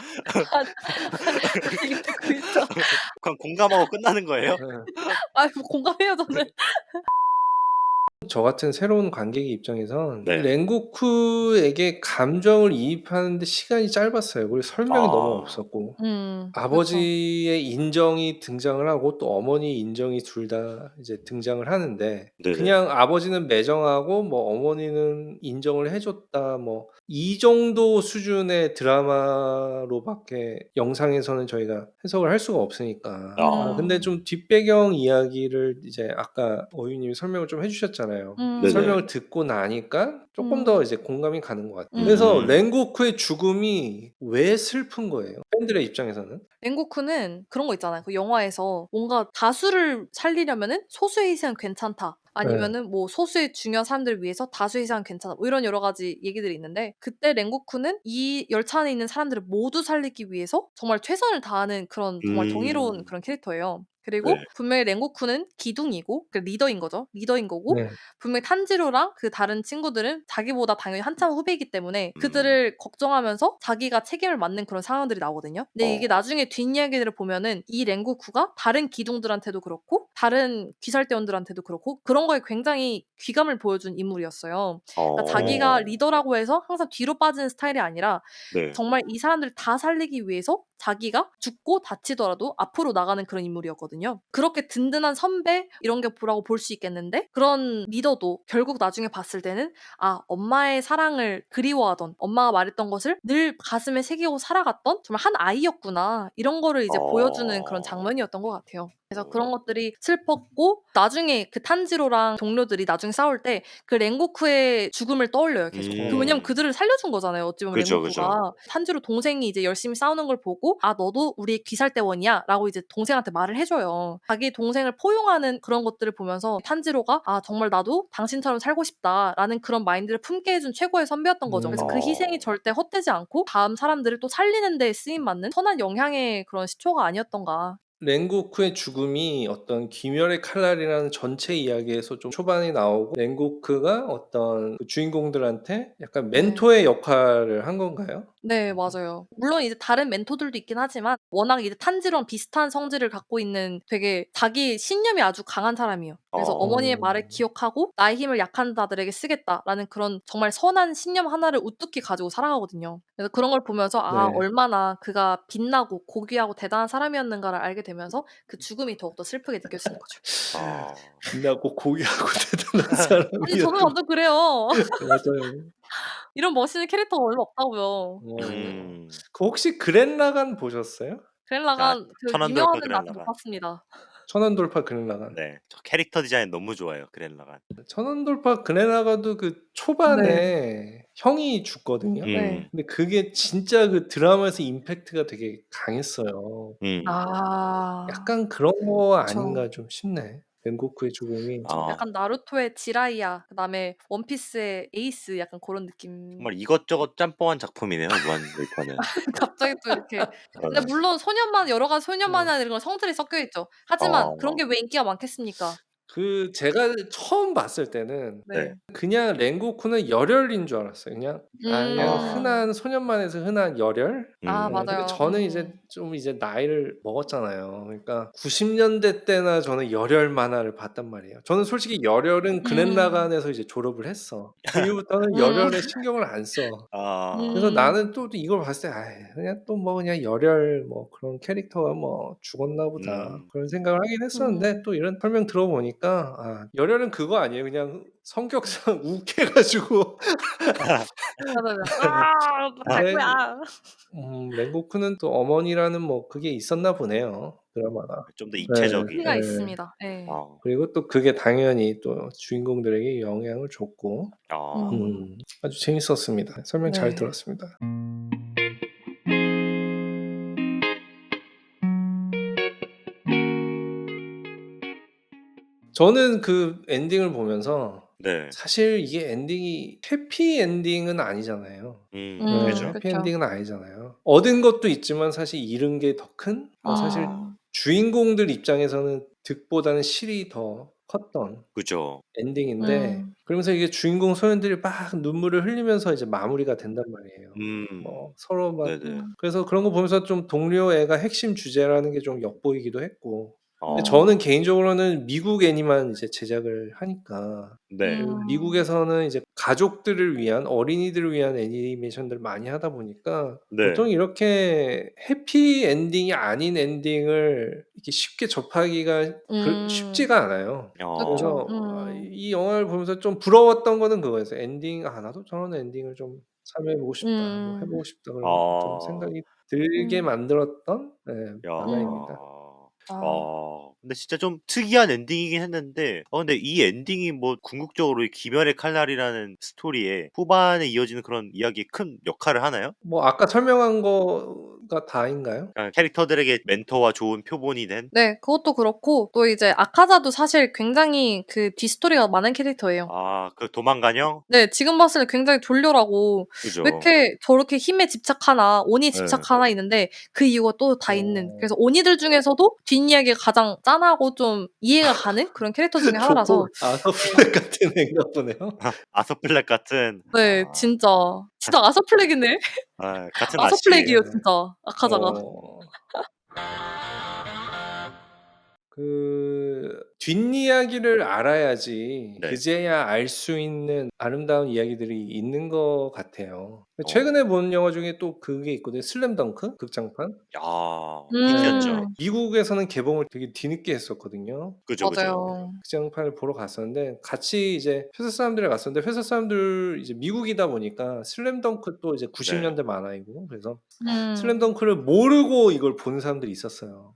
얘기 듣고 있어. 그냥 공감하고 끝나는 거예요? 아유 공감해요 저는. 저 같은 새로운 관객의 입장에선 네. 랭고쿠에게 감정을 이입하는데 시간이 짧았어요. 그리고 설명이 너무 아. 없었고 그쵸. 아버지의 인정이 등장을 하고 또 어머니의 인정이 둘 다 이제 등장을 하는데 네네. 그냥 아버지는 매정하고 뭐 어머니는 인정을 해 줬다 뭐 이 정도 수준의 드라마로밖에 영상에서는 저희가 해석을 할 수가 없으니까. 근데 좀 뒷배경 이야기를 이제 아까 어유 님이 설명을 좀 해 주셨잖아요. 네네. 설명을 듣고 나니까 쪼끔 더 이제 공감이 가는 것 같아요. 그래서 음. 랭고쿠의 죽음이 왜 슬픈 거예요? 팬들의 입장에서는? 랭고쿠는 그런 거 있잖아요. 그 영화에서 뭔가 다수를 살리려면은 소수의 희생은 괜찮다. 네. 아니면은 뭐 소수의 중요한 사람들을 위해서 다수의 희생은 괜찮아. 뭐 이런 여러 가지 얘기들이 있는데 그때 랭고쿠는 이 열차 안에 있는 사람들을 모두 살리기 위해서 정말 최선을 다하는 그런 정말 정의로운 그런 캐릭터예요. 그리고 네. 분명히 랭고쿠는 기둥이고 그 리더인 거죠. 리더인 거고 네. 분명히 탄지로랑 그 다른 친구들은 자기보다 당연히 한참 후배이기 때문에 음. 그들을 걱정하면서 자기가 책임을 맡는 그런 상황들이 나오거든요. 근데 이게 나중에 뒷이야기들을 보면은 이 랭고쿠가 다른 기둥들한테도 그렇고 다른 귀살대원들한테도 그렇고 그런 거에 굉장히 귀감을 보여준 인물이었어요. 그러니까 자기가 리더라고 해서 항상 뒤로 빠지는 스타일이 아니라 네. 정말 이 사람들을 다 살리기 위해서 자기가 죽고 다치더라도 앞으로 나가는 그런 인물이었거든요. 그렇게 든든한 선배 이런 게 보라고 볼 수 있겠는데 그런 리더도 결국 나중에 봤을 때는 아 엄마의 사랑을 그리워하던 엄마가 말했던 것을 늘 가슴에 새기고 살아갔던 정말 한 아이였구나 이런 거를 이제 보여주는 그런 장면이었던 것 같아요. 그래서 그런 것들이 슬펐고 나중에 그 탄지로랑 동료들이 나중에 싸울 때 그 랭고쿠의 죽음을 떠올려요 계속. 그 왜냐면 그들을 살려준 거잖아요 어찌 보면 그죠, 랭고쿠가. 탄지로 동생이 이제 열심히 싸우는 걸 보고 "아 너도 우리의 귀살대원이야." 라고 이제 동생한테 말을 해 줘요. 자기 동생을 포용하는 그런 것들을 보면서 탄지로가 '아 정말 나도 당신처럼 살고 싶다.'라는 그런 마인드를 품게 해준 최고의 선배였던 거죠. 그래서 그 희생이 절대 헛되지 않고 다음 사람들을 또 살리는 데 쓰임받는 선한 영향의 그런 시초가 아니었던가. 랭고쿠의 죽음이 어떤 귀멸의 칼날이라는 전체 이야기에서 좀 초반에 나오고 랭고쿠가 어떤 그 주인공들한테 약간 네. 멘토의 역할을 한 건가요? 네 맞아요. 물론 이제 다른 멘토들도 있긴 하지만 워낙 이제 탄지랑 비슷한 성질을 갖고 있는 되게 자기 신념이 아주 강한 사람이에요. 그래서 어머니의 말을 기억하고 '나의 힘을 약한 자들에게 쓰겠다.'라는 그런 정말 선한 신념 하나를 우뚝히 가지고 살아가거든요. 그래서 그런 걸 보면서 아 네. 얼마나 그가 빛나고 고귀하고 대단한 사람이었는가를 알게 되면서 그 죽음이 더욱더 슬프게 느껴지는 거죠. 빛나고 고귀하고 대단한 아니 저는 사람이었던 완전 그래요. 맞아요. 이런 멋있는 캐릭터가 얼마 없다고요. 그 혹시 그랜 라간 보셨어요? 그랜 아 라간 그 천원돌파 유명하는데 그랜 아직 못 라간. 봤습니다. 천원돌파 그랜 라간. 네. 저 캐릭터 디자인 너무 좋아요, 그랜 라간. 천원돌파 그랜 라간도 그 네. 초반에 형이 죽거든요. 네. 근데 그게 진짜 그 드라마에서 임팩트가 되게 강했어요. 아. 약간 그런 거 그쵸. 아닌가 좀 싶네. 랭고쿠의 죽음이. 약간 나루토의 지라이야 그다음에 원피스의 에이스 약간 고런 느낌. 정말 이것저것 짬뽕한 작품이네요, 무한도전은. 갑자기 또 이렇게 근데 물론 소년만 여러 가지 소년 네. 만화 이런 건 성들이 섞여 있죠. 하지만 그런 게 왜 인기가 많겠습니까? 그 제가 처음 봤을 때는 네. 그냥 랭고쿠는 열혈인 줄 알았어요. 그냥 흔한 소년만에서 흔한 열혈? 아 근데 맞아요. 저는 이제 좀 이제 나이를 먹었잖아요. 그러니까 90 년대 때나 저는 열혈 만화를 봤단 말이에요. 저는 솔직히 열혈은 그랜 라간에서 이제 졸업을 했어. 그 이후부터는 열혈에 신경을 안 써. 그래서 나는 또 이걸 봤을 때 '아이 그냥 또 뭐 그냥 열혈 뭐 그런 캐릭터가 뭐 죽었나 보다.' 그런 생각을 하긴 했었는데 또 이런 설명 들어보니까 아 열혈은 그거 아니에요. 그냥 성격상 욱해 가지고 맞아요. "아 갈 랭 거야." 랭고쿠는 또 어머니라는 뭐 그게 있었나 보네요, 드라마가. 좀 더 네. 입체적인. 의미가 있습니다. 예. 그리고 또 그게 당연히 또 주인공들에게 영향을 줬고 아주 재밌었습니다. 설명 잘 네. 들었습니다. 저는 그 엔딩을 보면서 네. 사실 이게 엔딩이 해피 엔딩은 아니잖아요. 그죠. 해피 그쵸. 엔딩은 아니잖아요. 얻은 것도 있지만 사실 잃은 게 더 큰? 사실 주인공들 입장에서는 득보다는 실이 더 컸던 그죠. 엔딩인데 그러면서 이게 주인공 소년들이 막 눈물을 흘리면서 이제 마무리가 된단 말이에요. 뭐 서로 막 네네. 그래서 그런 거 보면서 좀 동료 애가 핵심 주제라는 게 좀 엿보이기도 했고 근데 어. 저는 개인적으로는 미국 애니만 이제 제작을 하니까 네. 미국에서는 이제 가족들을 위한 어린이들을 위한 애니메이션들을 많이 하다 보니까 네. 보통 이렇게 해피 엔딩이 아닌 엔딩을 이렇게 쉽게 접하기가 쉽지가 않아요. 어. 그래서 이 영화를 보면서 좀 부러웠던 거는 그거였어요. 엔딩 '아 나도 저런 엔딩을 좀 참여해 보고 싶다. 뭐 해 보고 싶다.' 그런 좀 아. 생각이 들게 만들었던 야. 만화입니다. 근데 진짜 좀 특이한 엔딩이긴 했는데 근데 이 엔딩이 뭐 궁극적으로 이 귀멸의 칼날이라는 스토리에 후반에 이어지는 그런 이야기에 큰 역할을 하나요? 뭐 아까 설명한 거가 다인가요? 캐릭터들에게 멘토와 좋은 표본이 된? 네, 그것도 그렇고 또 이제 아카자도 사실 굉장히 그 뒤스토리가 많은 캐릭터예요. 그 도망가녕? 네, 지금 봤을 때 굉장히 졸려라고 왜 그죠. 이렇게 저렇게 힘에 집착하나, 온이 네. 집착하나 있는데 그 이유가 또 다 있는. 어. 그래서 온이들 중에서도 뒷이야기가 가장 짠하고 좀 이해가 가는 그런 캐릭터 중에 하나라서. 아서플렉 같은 애인가 보네요. 아서플렉 같은 네, 진짜. 진짜 아서플렉이네. 같은 아서플렉이에요, 네. 진짜. 아카자가. 뒷이야기를 알아야지 네. 그제야 알 수 있는 아름다운 이야기들이 있는 것 같아요. 어. 최근에 본 영화 중에 또 그게 있거든요. 슬램덩크 극장판. 히트였죠. 미국에서는 개봉을 되게 뒤늦게 했었거든요. 그죠. 맞아요. 극장판을 보러 갔었는데 같이 이제 회사 사람들이랑 갔었는데 회사 사람들 이제 미국이다 보니까 슬램덩크 또 이제 90년대 만화이고 그래서 슬램덩크를 모르고 이걸 본 사람들이 있었어요.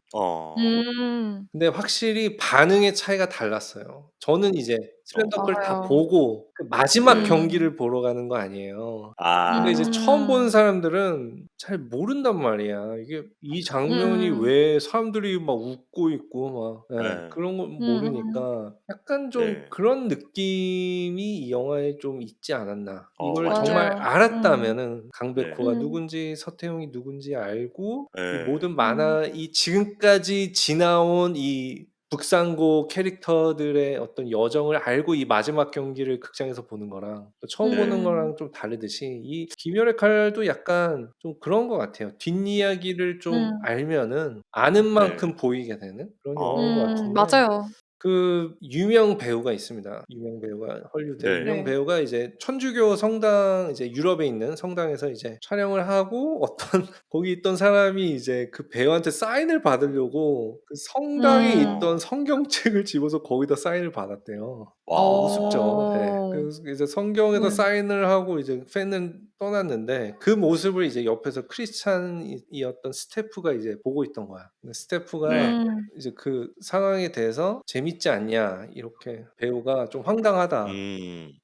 근데 확실히 반응의 차이가 달랐어요. 저는 이제 슬램덩크를 다 맞아요. 보고 그 마지막 네. 경기를 보러 가는 거 아니에요. 근데 이제 아. 처음 보는 사람들은 잘 모른단 말이야. 이게 이 장면이 왜 사람들이 막 웃고 있고 막 네. 그런 걸 모르니까 약간 좀 네. 그런 느낌이 이 영화에 좀 있지 않았나. 이걸 맞아요. 정말 맞아요. 알았다면은 강백호가 음. 누군지 서태웅이 누군지 알고 이 네. 모든 만화 이 지금까지 지나온 이 북상고 캐릭터들의 어떤 여정을 알고 이 마지막 경기를 극장에서 보는 거랑 또 처음 보는 거랑 좀 다르듯이 이 귀멸의 칼도 약간 좀 그런 것 같아요. 뒷이야기를 좀 알면은 아는 만큼 보이게 되는 그런 영화인 것 같은데 맞아요. 그 유명 배우가 있습니다. 유명 배우가 헐리우드의 네. 유명 배우가 이제 천주교 성당 이제 유럽에 있는 성당에서 이제 촬영을 하고 어떤 거기 있던 사람이 이제 그 배우한테 사인을 받으려고 그 성당에 있던 성경책을 집어서 거기다 사인을 받았대요. 우습죠. 예. 그래서 이제 성경에다 사인을 하고 이제 팬은 떠났는데 그 모습을 이제 옆에서 크리스찬이었던 스태프가 이제 보고 있던 거야. 근데 스태프가 이제 그 상황에 대해서 "재밌지 않냐." 이렇게 "배우가 좀 황당하다."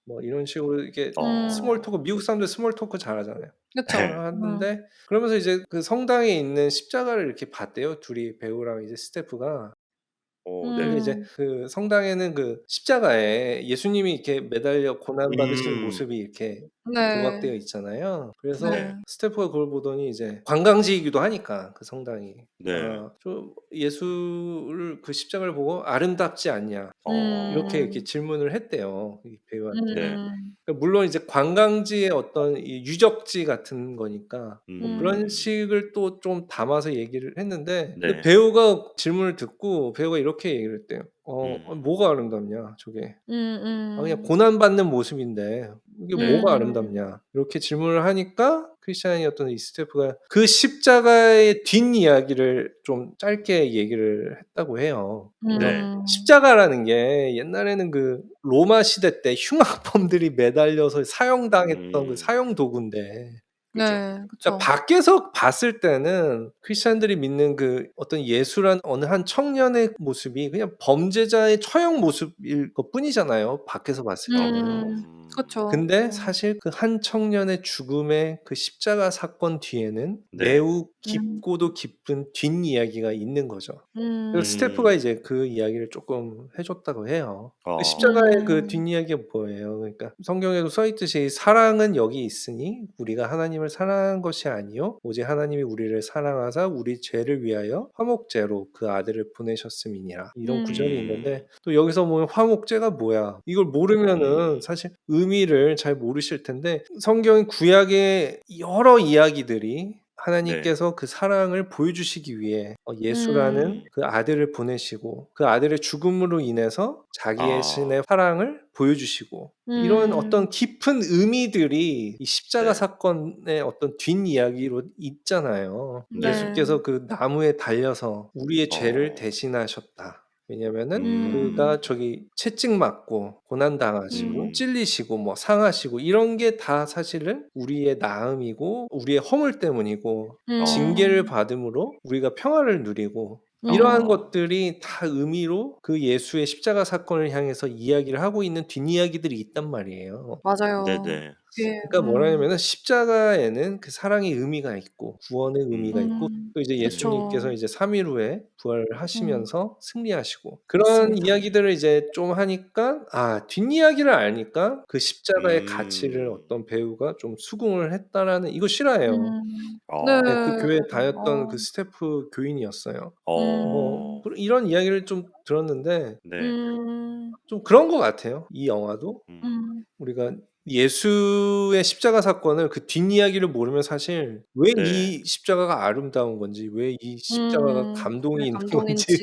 뭐 이런 식으로 이게 스몰 토크 미국 사람들 스몰 토크 잘하잖아요. 그쵸. 하는데 그러면서 이제 그 성당에 있는 십자가를 이렇게 봤대요. 둘이 배우랑 이제 스태프가. 근데 이제 그 성당에는 그 십자가에 예수님이 이렇게 매달려 고난 받으시는 모습이 이렇게 조각되어 있잖아요. 그래서 스태프가 그걸 보더니 이제 관광지이기도 하니까 그 성당이 좀 예수를 그 십자가를 보고 "아름답지 않냐?" 이렇게 질문을 했대요, 이 배우한테. 그러니까 물론 이제 관광지의 어떤 이 유적지 같은 거니까 뭐 그런 식을 또 좀 담아서 얘기를 했는데 근데 배우가 질문을 듣고 배우가 이렇게 얘기를 했대요. "뭐가 아름답냐 저게. 그냥 고난받는 모습인데 이게 뭐가 아름답냐." 이렇게 질문을 하니까 크리스찬이었던 이 스태프가 그 십자가의 뒷이야기를 좀 짧게 얘기를 했다고 해요. 그래서 십자가라는 게 옛날에는 그 로마 시대 때 흉악범들이 매달려서 사형당했던 그 사형 도구인데 그러니까 밖에서 봤을 때는 크리스찬들이 믿는 그 어떤 예수란 어느 한 청년의 모습이 그냥 범죄자의 처형 모습일 것뿐이잖아요, 밖에서 봤을 때는. 그쵸. 근데 사실 그 한 청년의 죽음의 그 십자가 사건 뒤에는 매우 깊고도 깊은 뒷이야기가 있는 거죠. 그래서 스태프가 이제 그 이야기를 쪼끔 해 줬다고 해요. 그 십자가의 그 뒷이야기가 뭐예요? 그러니까 성경에도 써 있듯이 "사랑은 여기 있으니 우리가 하나님을 사랑한 것이 아니요 오직 하나님이 우리를 사랑하사 우리 죄를 위하여 화목제로 그 아들을 보내셨음이니라." 이런 구절이 있는데 또 여기서 보면 화목제가 뭐야? 이걸 모르면은 사실 의미를 잘 모르실 텐데 성경 구약의 여러 이야기들이 하나님께서 그 사랑을 보여주시기 위해 예수라는 음. 그 아들을 보내시고 그 아들의 죽음으로 인해서 자기의 아. 신의 사랑을 보여주시고 이런 어떤 깊은 의미들이 이 십자가 네. 사건의 어떤 뒷이야기로 있잖아요. 네. 예수께서 그 나무에 달려서 우리의 죄를 어. 대신하셨다. 왜냐면은 음. 그가 저기 채찍 맞고 고난 당하시고 음. 찔리시고 뭐 상하시고 이런 게 다 사실은 우리의 나음이고 우리의 허물 때문이고 징계를 받음으로 우리가 평화를 누리고 이러한 어. 것들이 다 의미로 그 예수의 십자가 사건을 향해서 이야기를 하고 있는 뒷이야기들이 있단 말이에요. 맞아요. 네네. 그러니까 뭐냐면은 십자가에는 그 사랑의 의미가 있고 구원의 의미가 있고 또 이제 예수님께서 그쵸. 이제 3일 후에 부활을 하시면서 승리하시고 그런 맞습니다. 이야기들을 이제 좀 하니까 뒷이야기를 아니까 그 십자가의 가치를 음. 어떤 배우가 좀 수긍을 했다라는 이거 실화예요. 네. 네, 그 교회에 다녔던 어. 그 스태프 교인이었어요. 어. 이런 이야기를 좀 들었는데 네. 좀 그런 것 같아요. 이 영화도 음. 우리가 예수의 십자가 사건을 그 뒷이야기를 모르면 사실 왜 네. 이 십자가가 아름다운 건지 왜 이 십자가가 왜 감동이 있는 건지 감동인지.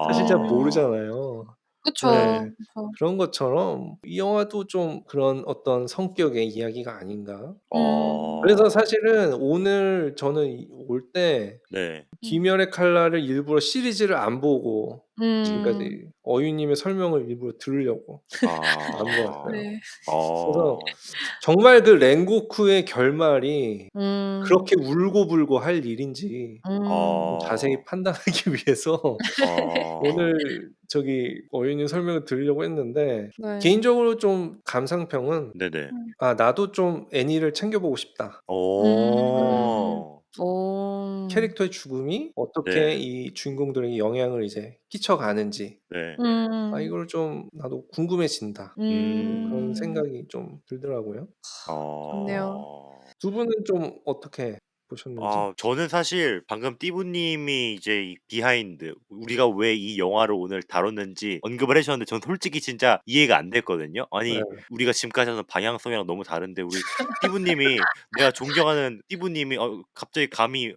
사실 잘 아. 모르잖아요. 그쵸. 네. 그쵸. 그런 것처럼 이 영화도 좀 그런 어떤 성격의 이야기가 아닌가. 그래서 어. 사실은 오늘 저는 올 때 네. 귀멸의 칼날을 일부러 시리즈를 안 보고 음. 지금까지 어유님의 설명을 일부러 들으려고 안 아. 보았어요. 네. 그래서 어. 정말 그 랭고쿠의 결말이 음. 그렇게 울고불고 할 일인지 좀 자세히 어. 판단하기 위해서 어. 오늘 저기 어유님 설명을 들으려고 했는데 네. 개인적으로 좀 감상평은 네네. 나도 좀 애니를 챙겨보고 싶다. 음. 어. 캐릭터의 죽음이 어떻게 네. 이 주인공들에게 영향을 이제 끼쳐가는지 네. 음. 이걸 좀 나도 궁금해진다. 그런 음. 생각이 좀 들더라고요. 좋네요. 어. 두 분은 좀 어떻게 보셨는지? 저는 사실 방금 띠부님이 이제 이 비하인드 우리가 왜 이 영화를 오늘 다뤘는지 언급을 해 주셨는데 저는 솔직히 진짜 이해가 안 됐거든요. 아니 네. 우리가 지금까지 하던 방향성이랑 너무 다른데 우리 띠부님이 내가 존경하는 띠부님이 갑자기 감히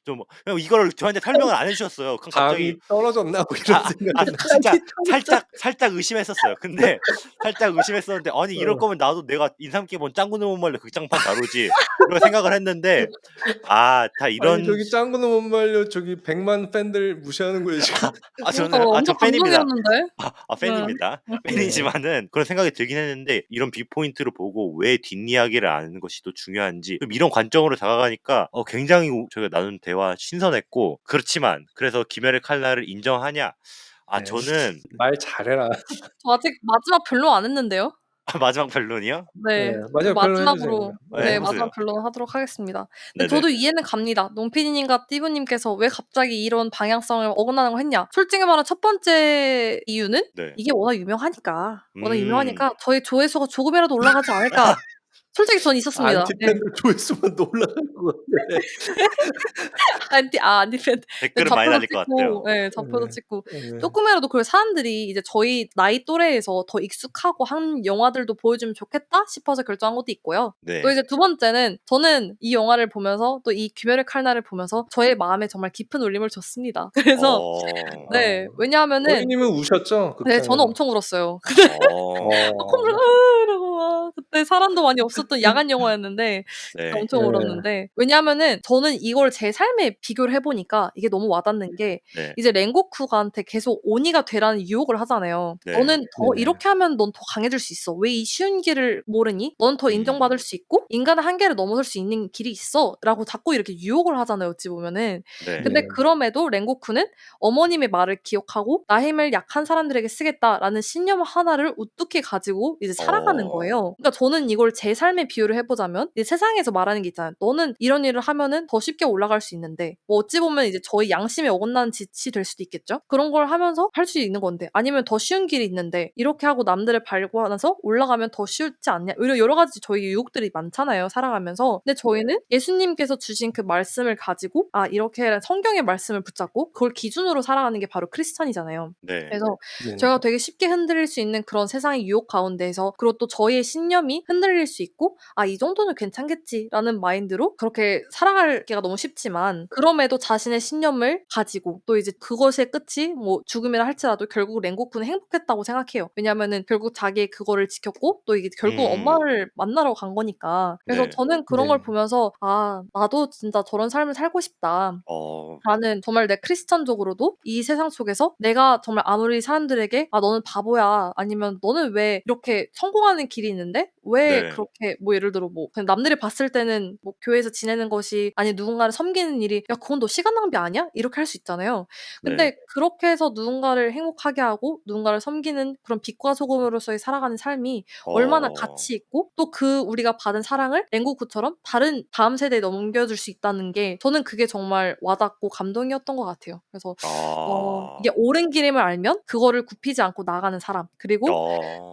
좀 그냥 이거를 저한테 설명을 안 해 주셨어요. 그럼 갑자기 감이 떨어졌나 뭐 이런 아 아 생각은 진짜 살짝 의심했었어요. 근데 살짝 의심했었는데 '아니 이럴 어. 거면 나도 내가 인삼께 본 짱구는 못 말려 극장판 다루지.' 이런 생각을 했는데 다 아니 이런 저기 짱구는 못 말려 저기 100만 팬들 무시하는 거예요 지금. 저는 저 엄청 팬입니다. 감동이었는데. 팬입니다. 네. 팬이지만은 그런 생각이 들긴 했는데 이런 빅포인트를 보고 왜 뒷이야기를 아는 것이 또 중요한지 좀 이런 관점으로 다가가니까 굉장히 저희가 나눈 대화 신선했고 그렇지만 그래서 귀멸의 칼날을 인정하냐? 네. 저는 말 잘해라. 저 아직 마지막 변론 안 했는데요. 마지막 변론이요? 네. 네. 마지막 변론 해 주세요 마지막으로 그럼. 네, 해 마지막 보세요. 변론하도록 하겠습니다. 근데 네네. 저도 이해는 갑니다. 농PD님과 띠부님께서 왜 갑자기 이런 방향성을 어긋나는 걸 했냐. 솔직히 말하면 첫 번째 이유는 네. 이게 워낙 유명하니까. 워낙 음. 유명하니까 저희 조회수가 조금이라도 올라가지 않을까. 솔직히 전 있었습니다. 안티 네. 팬들 조회수만 더 올라갈 것 같아. 안티팬. 댓글은 많이 좌표도 달릴 것 같아요. 찍고 좌표도 네. 찍고 네. 쪼끔이라도 그 사람들이 이제 저희 나이 또래에서 더 익숙하고 한 영화들도 보여주면 좋겠다 싶어서 결정한 것도 있고요. 또 네. 이제 두 번째는 저는 이 영화를 보면서 또 이 귀멸의 칼날을 보면서 저의 마음에 정말 깊은 울림을 줬습니다. 그래서 네. 왜냐하면은 어유님은 우셨죠? 네 저는 극장에서? 엄청 울었어요. 콧물 어. 이러고 막 그때 사람도 많이 없었던 야간 영화였는데 그때 네. 엄청 울었는데 왜냐하면은 저는 이걸 제 삶에 비교를 해 보니까 이게 너무 와닿는 게 네. 이제 랭고쿠가한테 계속 오니가 되라는 유혹을 하잖아요. 네. "너는 더 네. 이렇게 하면 넌 더 강해질 수 있어. 왜 이 쉬운 길을 모르니? 넌 더 인정받을 수 있고 인간의 한계를 넘어설 수 있는 길이 있어."라고 자꾸 이렇게 유혹을 하잖아요, 어찌 보면은. 네. 근데 네. 그럼에도 랭고쿠는 어머님의 말을 기억하고 '나 힘을 약한 사람들에게 쓰겠다.'라는 신념 하나를 우뚝히 가지고 이제 살아가는 거예요. 그러니까 저는 이걸 제 삶에 비유를 해 보자면 이제 세상에서 말하는 게 있잖아요. "너는 이런 일을 하면은 더 쉽게 올라갈 수 있는데." 뭐 어찌 보면 이제 저희 양심에 어긋나는 짓이 될 수도 있겠죠. 그런 걸 하면서 할 수 있는 건데 아니면 더 쉬운 길이 있는데 이렇게 하고 남들을 밟고 나서 올라가면 더 쉽지 않냐. 이런 여러 가지 저희 유혹들이 많잖아요, 살아가면서. 근데 저희는 예수님께서 주신 그 말씀을 가지고 이렇게 성경의 말씀을 붙잡고 그걸 기준으로 살아가는 게 바로 크리스찬이잖아요. 네. 그래서 네네. 저희가 되게 쉽게 흔들릴 수 있는 그런 세상의 유혹 가운데에서 그리고 또 저희의 신념이 사람이 흔들릴 수 있고 '아 이 정도는 괜찮겠지.'라는 마인드로 그렇게 살아가기가 너무 쉽지만 그럼에도 자신의 신념을 가지고 또 이제 그것의 끝이 뭐 죽음이라 할지라도 결국 랭고쿠는 행복했다고 생각해요. 왜냐하면은 결국 자기의 그거를 지켰고 또 이게 결국 음. 엄마를 만나러 간 거니까. 그래서 네. 저는 그런 걸 네. 보면서 '아 나도 진짜 저런 삶을 살고 싶다.' 어. 나는 정말 내 크리스천적으로도 이 세상 속에서 내가 정말 아무리 사람들에게 "아 너는 바보야." 아니면 "너는 왜 이렇게 성공하는 길이 있는데 왜 네. 그렇게" 뭐 예를 들어 뭐 그냥 남들이 봤을 때는 뭐 교회에서 지내는 것이 아니 누군가를 섬기는 일이 "야 그건 너 시간 낭비 아니야?" 이렇게 할 수 있잖아요. 네. 근데 그렇게 해서 누군가를 행복하게 하고 누군가를 섬기는 그런 빛과 소금으로서의 살아가는 삶이 얼마나 어. 가치 있고 또 그 우리가 받은 사랑을 랭고쿠처럼 다른 다음 세대에 넘겨줄 수 있다는 게 저는 그게 정말 와닿고 감동이었던 것 같아요. 그래서 아. 이게 옳은 길임을 알면 그거를 굽히지 않고 나아가는 사람. 그리고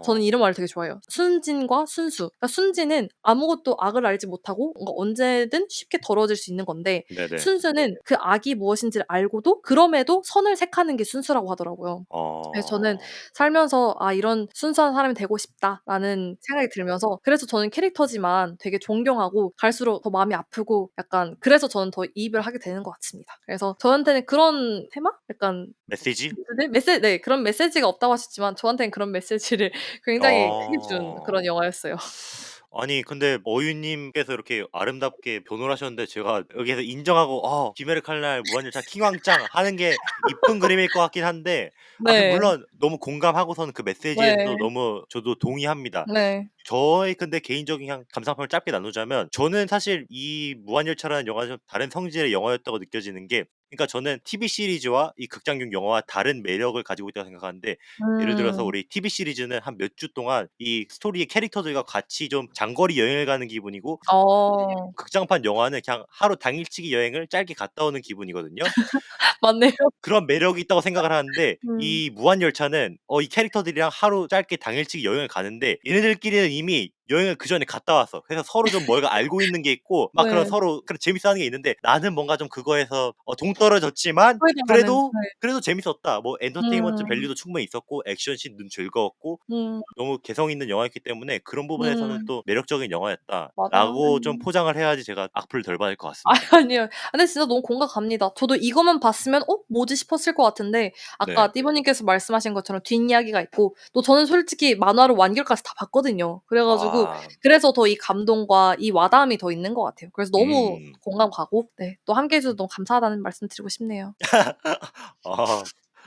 저는 어. 이런 말을 되게 좋아해요. 순진과 순수. 그러니까 순진은 아무것도 악을 알지 못하고 뭔가 언제든 쉽게 더러워질 수 있는 건데 네네. 순수는 그 악이 무엇인지를 알고도 그럼에도 선을 택하는 게 순수라고 하더라고요. 그래서 저는 어. 살면서 '아 이런 순수한 사람이 되고 싶다.'라는 생각이 들면서 그래서 저는 캐릭터지만 되게 존경하고 갈수록 더 마음이 아프고 약간 그래서 저는 더 이입을 하게 되는 것 같습니다. 그래서 저한테는 그런 테마? 약간 메시지? 네 그런 메시지가 없다고 하셨지만 저한테는 그런 메시지를 굉장히 크게 준 어. 그런 영화였어요. 아니 근데 어유님께서 이렇게 아름답게 변호를 하셨는데 제가 여기에서 인정하고 귀멸의 칼날 무한열차 킹왕짱 하는 게 이쁜 그림일 것 같긴 한데 네. 물론 너무 공감하고서는 그 메시지에도 네. 너무 저도 동의합니다. 네. 저의 근데 개인적인 그냥 감상평을 짧게 나누자면 저는 사실 이 무한열차라는 영화가 좀 다른 성질의 영화였다고 느껴지는 게 그러니까 저는 TV 시리즈와 이 극장용 영화와 다른 매력을 가지고 있다고 생각하는데 예를 들어서 음. 우리 TV 시리즈는 한 몇 주 동안 이 스토리의 캐릭터들과 같이 좀 장거리 여행을 가는 기분이고 어. 극장판 영화는 그냥 하루 당일치기 여행을 짧게 갔다 오는 기분이거든요. 맞네요. 그런 매력이 있다고 생각을 하는데 음. 이 무한열차는 이 캐릭터들이랑 하루 짧게 당일치기 여행을 가는데 얘네들끼리는 이미 여행을 그전에 갔다 왔어. 그래서 서로 좀 뭔가 알고 있는 게 있고 막 그런 네. 서로 그런 재밌어하는 게 있는데 나는 뭔가 좀 그거에서 동떨어졌지만 후회당하는. 그래도 네. 그래도 재밌었다. 뭐 엔터테인먼트 음. 밸류도 충분히 있었고 액션씬도 즐거웠고 음. 너무 개성 있는 영화였기 때문에 그런 부분에서는 음. 또 매력적인 맞아요. 영화였다라고 좀 포장을 해야지 제가 악플을 덜 받을 것 아 같습니다. 아니에요. 근데 진짜 너무 공감 갑니다. 저도 이거만 봤으면 '어 뭐지?' 싶었을 것 같은데 네. 아까 띠버님께서 말씀하신 것처럼 뒷이야기가 있고 또 저는 솔직히 만화로 완결까지 다 봤거든요. 그래 가지고 아. 그래서 더 이 감동과 이 와닿음이 더 있는 것 같아요. 그래서 너무 음. 공감 가고 네 또 함께 해 주셔서 너무 감사하다는 말씀 드리고 싶네요. 아.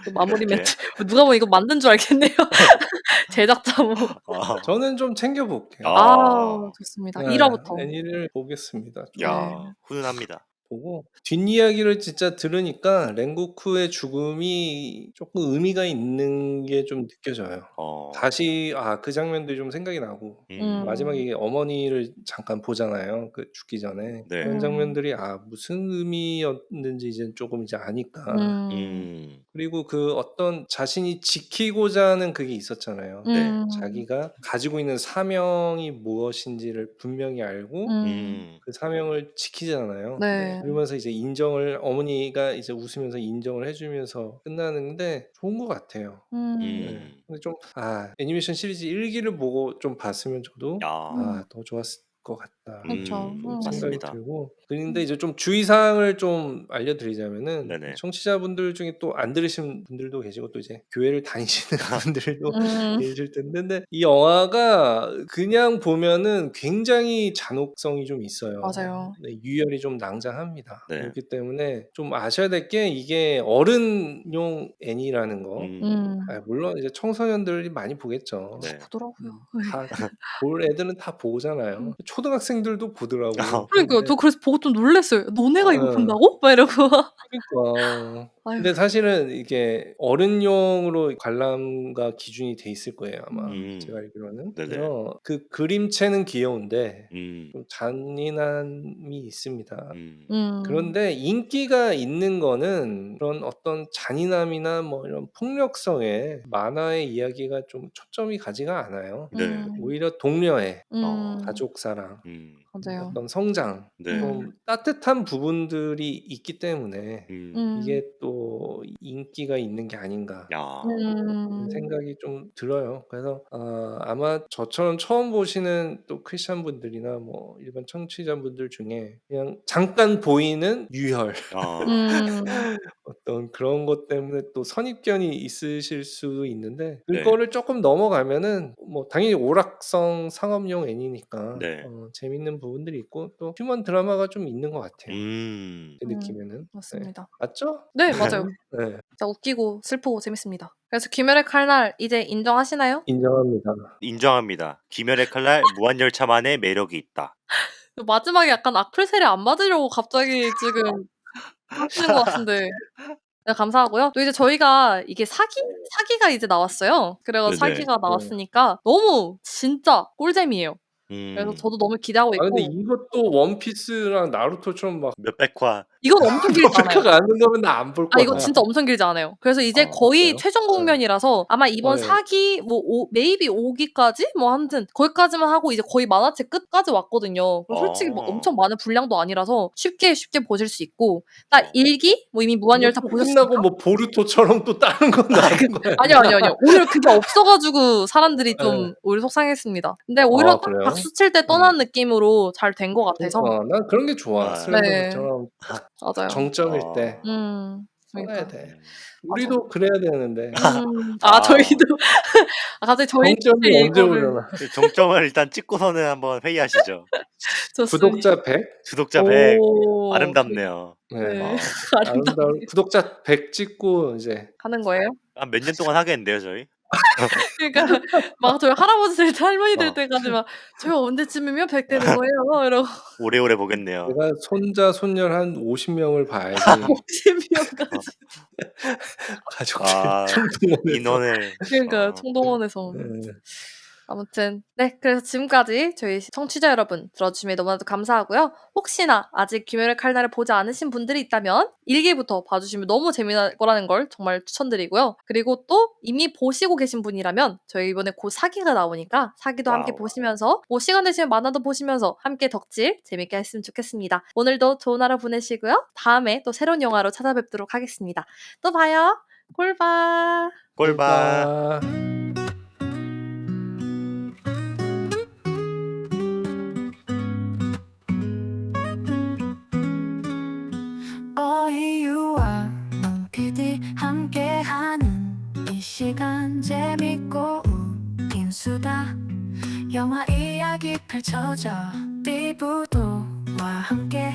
또 마무리 멘트. 이렇게. 누가 보면 이거 만든 줄 알겠네요. 제작자 뭐. 아. 저는 좀 챙겨 볼게요. 아 아. 좋습니다. 네. 1 화부터. 애니를 보겠습니다. 좀 네. 야 훈훈합니다. 보고 뒷이야기를 진짜 들으니까 랭고쿠의 죽음이 조금 의미가 있는 게 좀 느껴져요. 어. 다시 그 장면들이 좀 생각이 나고 음. 마지막에 어머니를 잠깐 보잖아요, 그 죽기 전에. 네. 그런 음. 장면들이 무슨 의미였는지 이제 조금 이제 아니까. 음. 음. 그리고 그 어떤 자신이 지키고자 하는 그게 있었잖아요. 네. 음. 자기가 가지고 있는 사명이 무엇인지를 분명히 알고 음. 음. 그 사명을 지키잖아요. 네. 네. 그러면서 이제 인정을 어머니가 이제 웃으면서 인정을 해 주면서 끝나는데 좋은 것 같아요. 네. 음. 음. 근데 좀 애니메이션 시리즈 1 기를 보고 좀 봤으면 저도 야. 더 좋았을 것 같다. 그쵸. 좀 생각이 맞습니다. 들고 그런데 이제 좀 주의 사항을 좀 알려드리자면은 네네. 청취자분들 중에 또 안 들으신 분들도 계시고 또 이제 교회를 다니시는 분들도 음. 계실 텐데 근데 이 영화가 그냥 보면은 굉장히 잔혹성이 좀 있어요. 맞아요. 네, 유혈이 좀 낭장합니다. 네. 그렇기 때문에 좀 아셔야 될 게 이게 어른용 애니라는 거. 음. 물론 이제 청소년들이 많이 보겠죠. 네. 보더라고요. 다 볼 애들은 다 보잖아요. 초등학생들도 보더라고요. 그러니까요. 근데 저 그래서 보고 좀 놀랐어요. "너네가 이거 예. 본다고?" 막 이러고. 그러니까. 아유. 근데 사실은 이게 어른용으로 관람가 기준이 돼 있을 거예요, 아마. 제가 음. 알기로는. 네네. 그래서 그 그림체는 귀여운데 음. 좀 잔인함이 있습니다. 음. 음. 그런데 인기가 있는 거는 그런 어떤 잔인함이나 뭐 이런 폭력성에 만화의 이야기가 좀 초점이 가지가 않아요. 네. 음. 오히려 동료애, 어. 음. 가족 사랑 음. 맞아요. 어떤 성장, 네. 좀 따뜻한 부분들이 있기 때문에 이게 또 인기가 있는 게 아닌가 야. 그런 생각이 좀 들어요. 그래서 아마 저처럼 처음 보시는 또 크리스찬 분들이나 뭐 일반 청취자분들 중에 그냥 잠깐 보이는 유혈 아. 어떤 그런 것 때문에 또 선입견이 있으실 수도 있는데 네. 그거를 조금 넘어가면은 뭐 당연히 오락성 상업용 애니니까 네. 재밌는 부분들이 있고 또 휴먼 드라마가 좀 있는 것 같아요. 제 음. 느낌에는. 네. 맞습니다. 맞죠? 네, 맞아요. 네. 진짜 웃기고 슬프고 재밌습니다. 그래서 귀멸의 칼날 이제 인정하시나요? 인정합니다. 인정합니다. 귀멸의 칼날 무한열차만의 매력이 있다. 마지막에 약간 악플 세례 안 받으려고 갑자기 지금 하시는 것 같은데. 네, 감사하고요. 또 이제 저희가 이게 사기가 이제 나왔어요. 그래 가지고 네네. 사기가 나왔으니까 너무 진짜 꿀잼이에요. 그래서 저도 너무 기대하고 근데 있고 이것도 원피스랑 나루토처럼 막 몇백 화. 이건 엄청 길지 않아요. 완벽하게 안 된다면 나 안 볼 거야. 이거 진짜 엄청 길지 않아요. 그래서 이제 아, 거의 그래요? 최종 네. 국면이라서 아마 이번 네. 4기 뭐 메이비 5기까지 뭐 아무튼 거기까지만 하고 이제 거의 만화책 끝까지 왔거든요. 그래서 솔직히 뭐 엄청 많은 분량도 아니라서 쉽게 보실 수 있고 딱 1기 뭐 이미 무한열차 이것도 보셨으니까 끝나고 뭐 보루토처럼 또 다른 건 나는 거야. 아니요. 오히려 그게 없어 가지고 사람들이 네. 좀 오히려 속상했습니다. 근데 오히려 딱 그래요? 박수 칠 때 떠나는 느낌으로 잘 된 것 같아서 난 그런 게 좋아. 아. 슬램덩크처럼 딱 맞아요. 정점일 때 그러니까. 떠나야 돼. 우리도 그래야 되는데 저희도 갑자기 저희 정점이 언제 이거를 오려나. 그 정점을 일단 찍고서는 한번 회의하시죠. 좋습니다. 구독자 100? 구독자 100. 오. 아름답네요. 네. 아름다운 구독자 100 찍고 이제 가는 거예요? 한 몇 년 동안 하겠는데요, 저희? 그러니까 막 저희 할아버지 될 때 할머니 될 어. 때까지 막 "저희 언제쯤이면 100 되는 거예요?" 이러고 오래오래 보겠네요. 내가 손자 손녀를 한 50명을 봐야지 50명까지. 가족들 아. 총동원해서. 인원을. 그러니까요. 총동원해서. 네. 아무튼 네, 그래서 지금까지 저희 청취자 여러분 들어주시면 너무나도 감사하고요. 혹시나 아직 귀멸의 칼날을 보지 않으신 분들이 있다면 1기부터 봐주시면 너무 재미날 거라는 걸 정말 추천드리고요. 그리고 또 이미 보시고 계신 분이라면 저희 이번에 곧 4기가 나오니까 4기도 함께 와우. 보시면서 뭐 시간 되시면 만화도 보시면서 함께 덕질 재밌게 했으면 좋겠습니다. 오늘도 좋은 하루 보내시고요. 다음에 또 새로운 영화로 찾아뵙도록 하겠습니다. 또 봐요. 꿀바. 꼴바. 어이유와 눈피디 함께하는 이 시간 재밌고 웃긴 수다 영화 이야기 펼쳐져 삐부도와 함께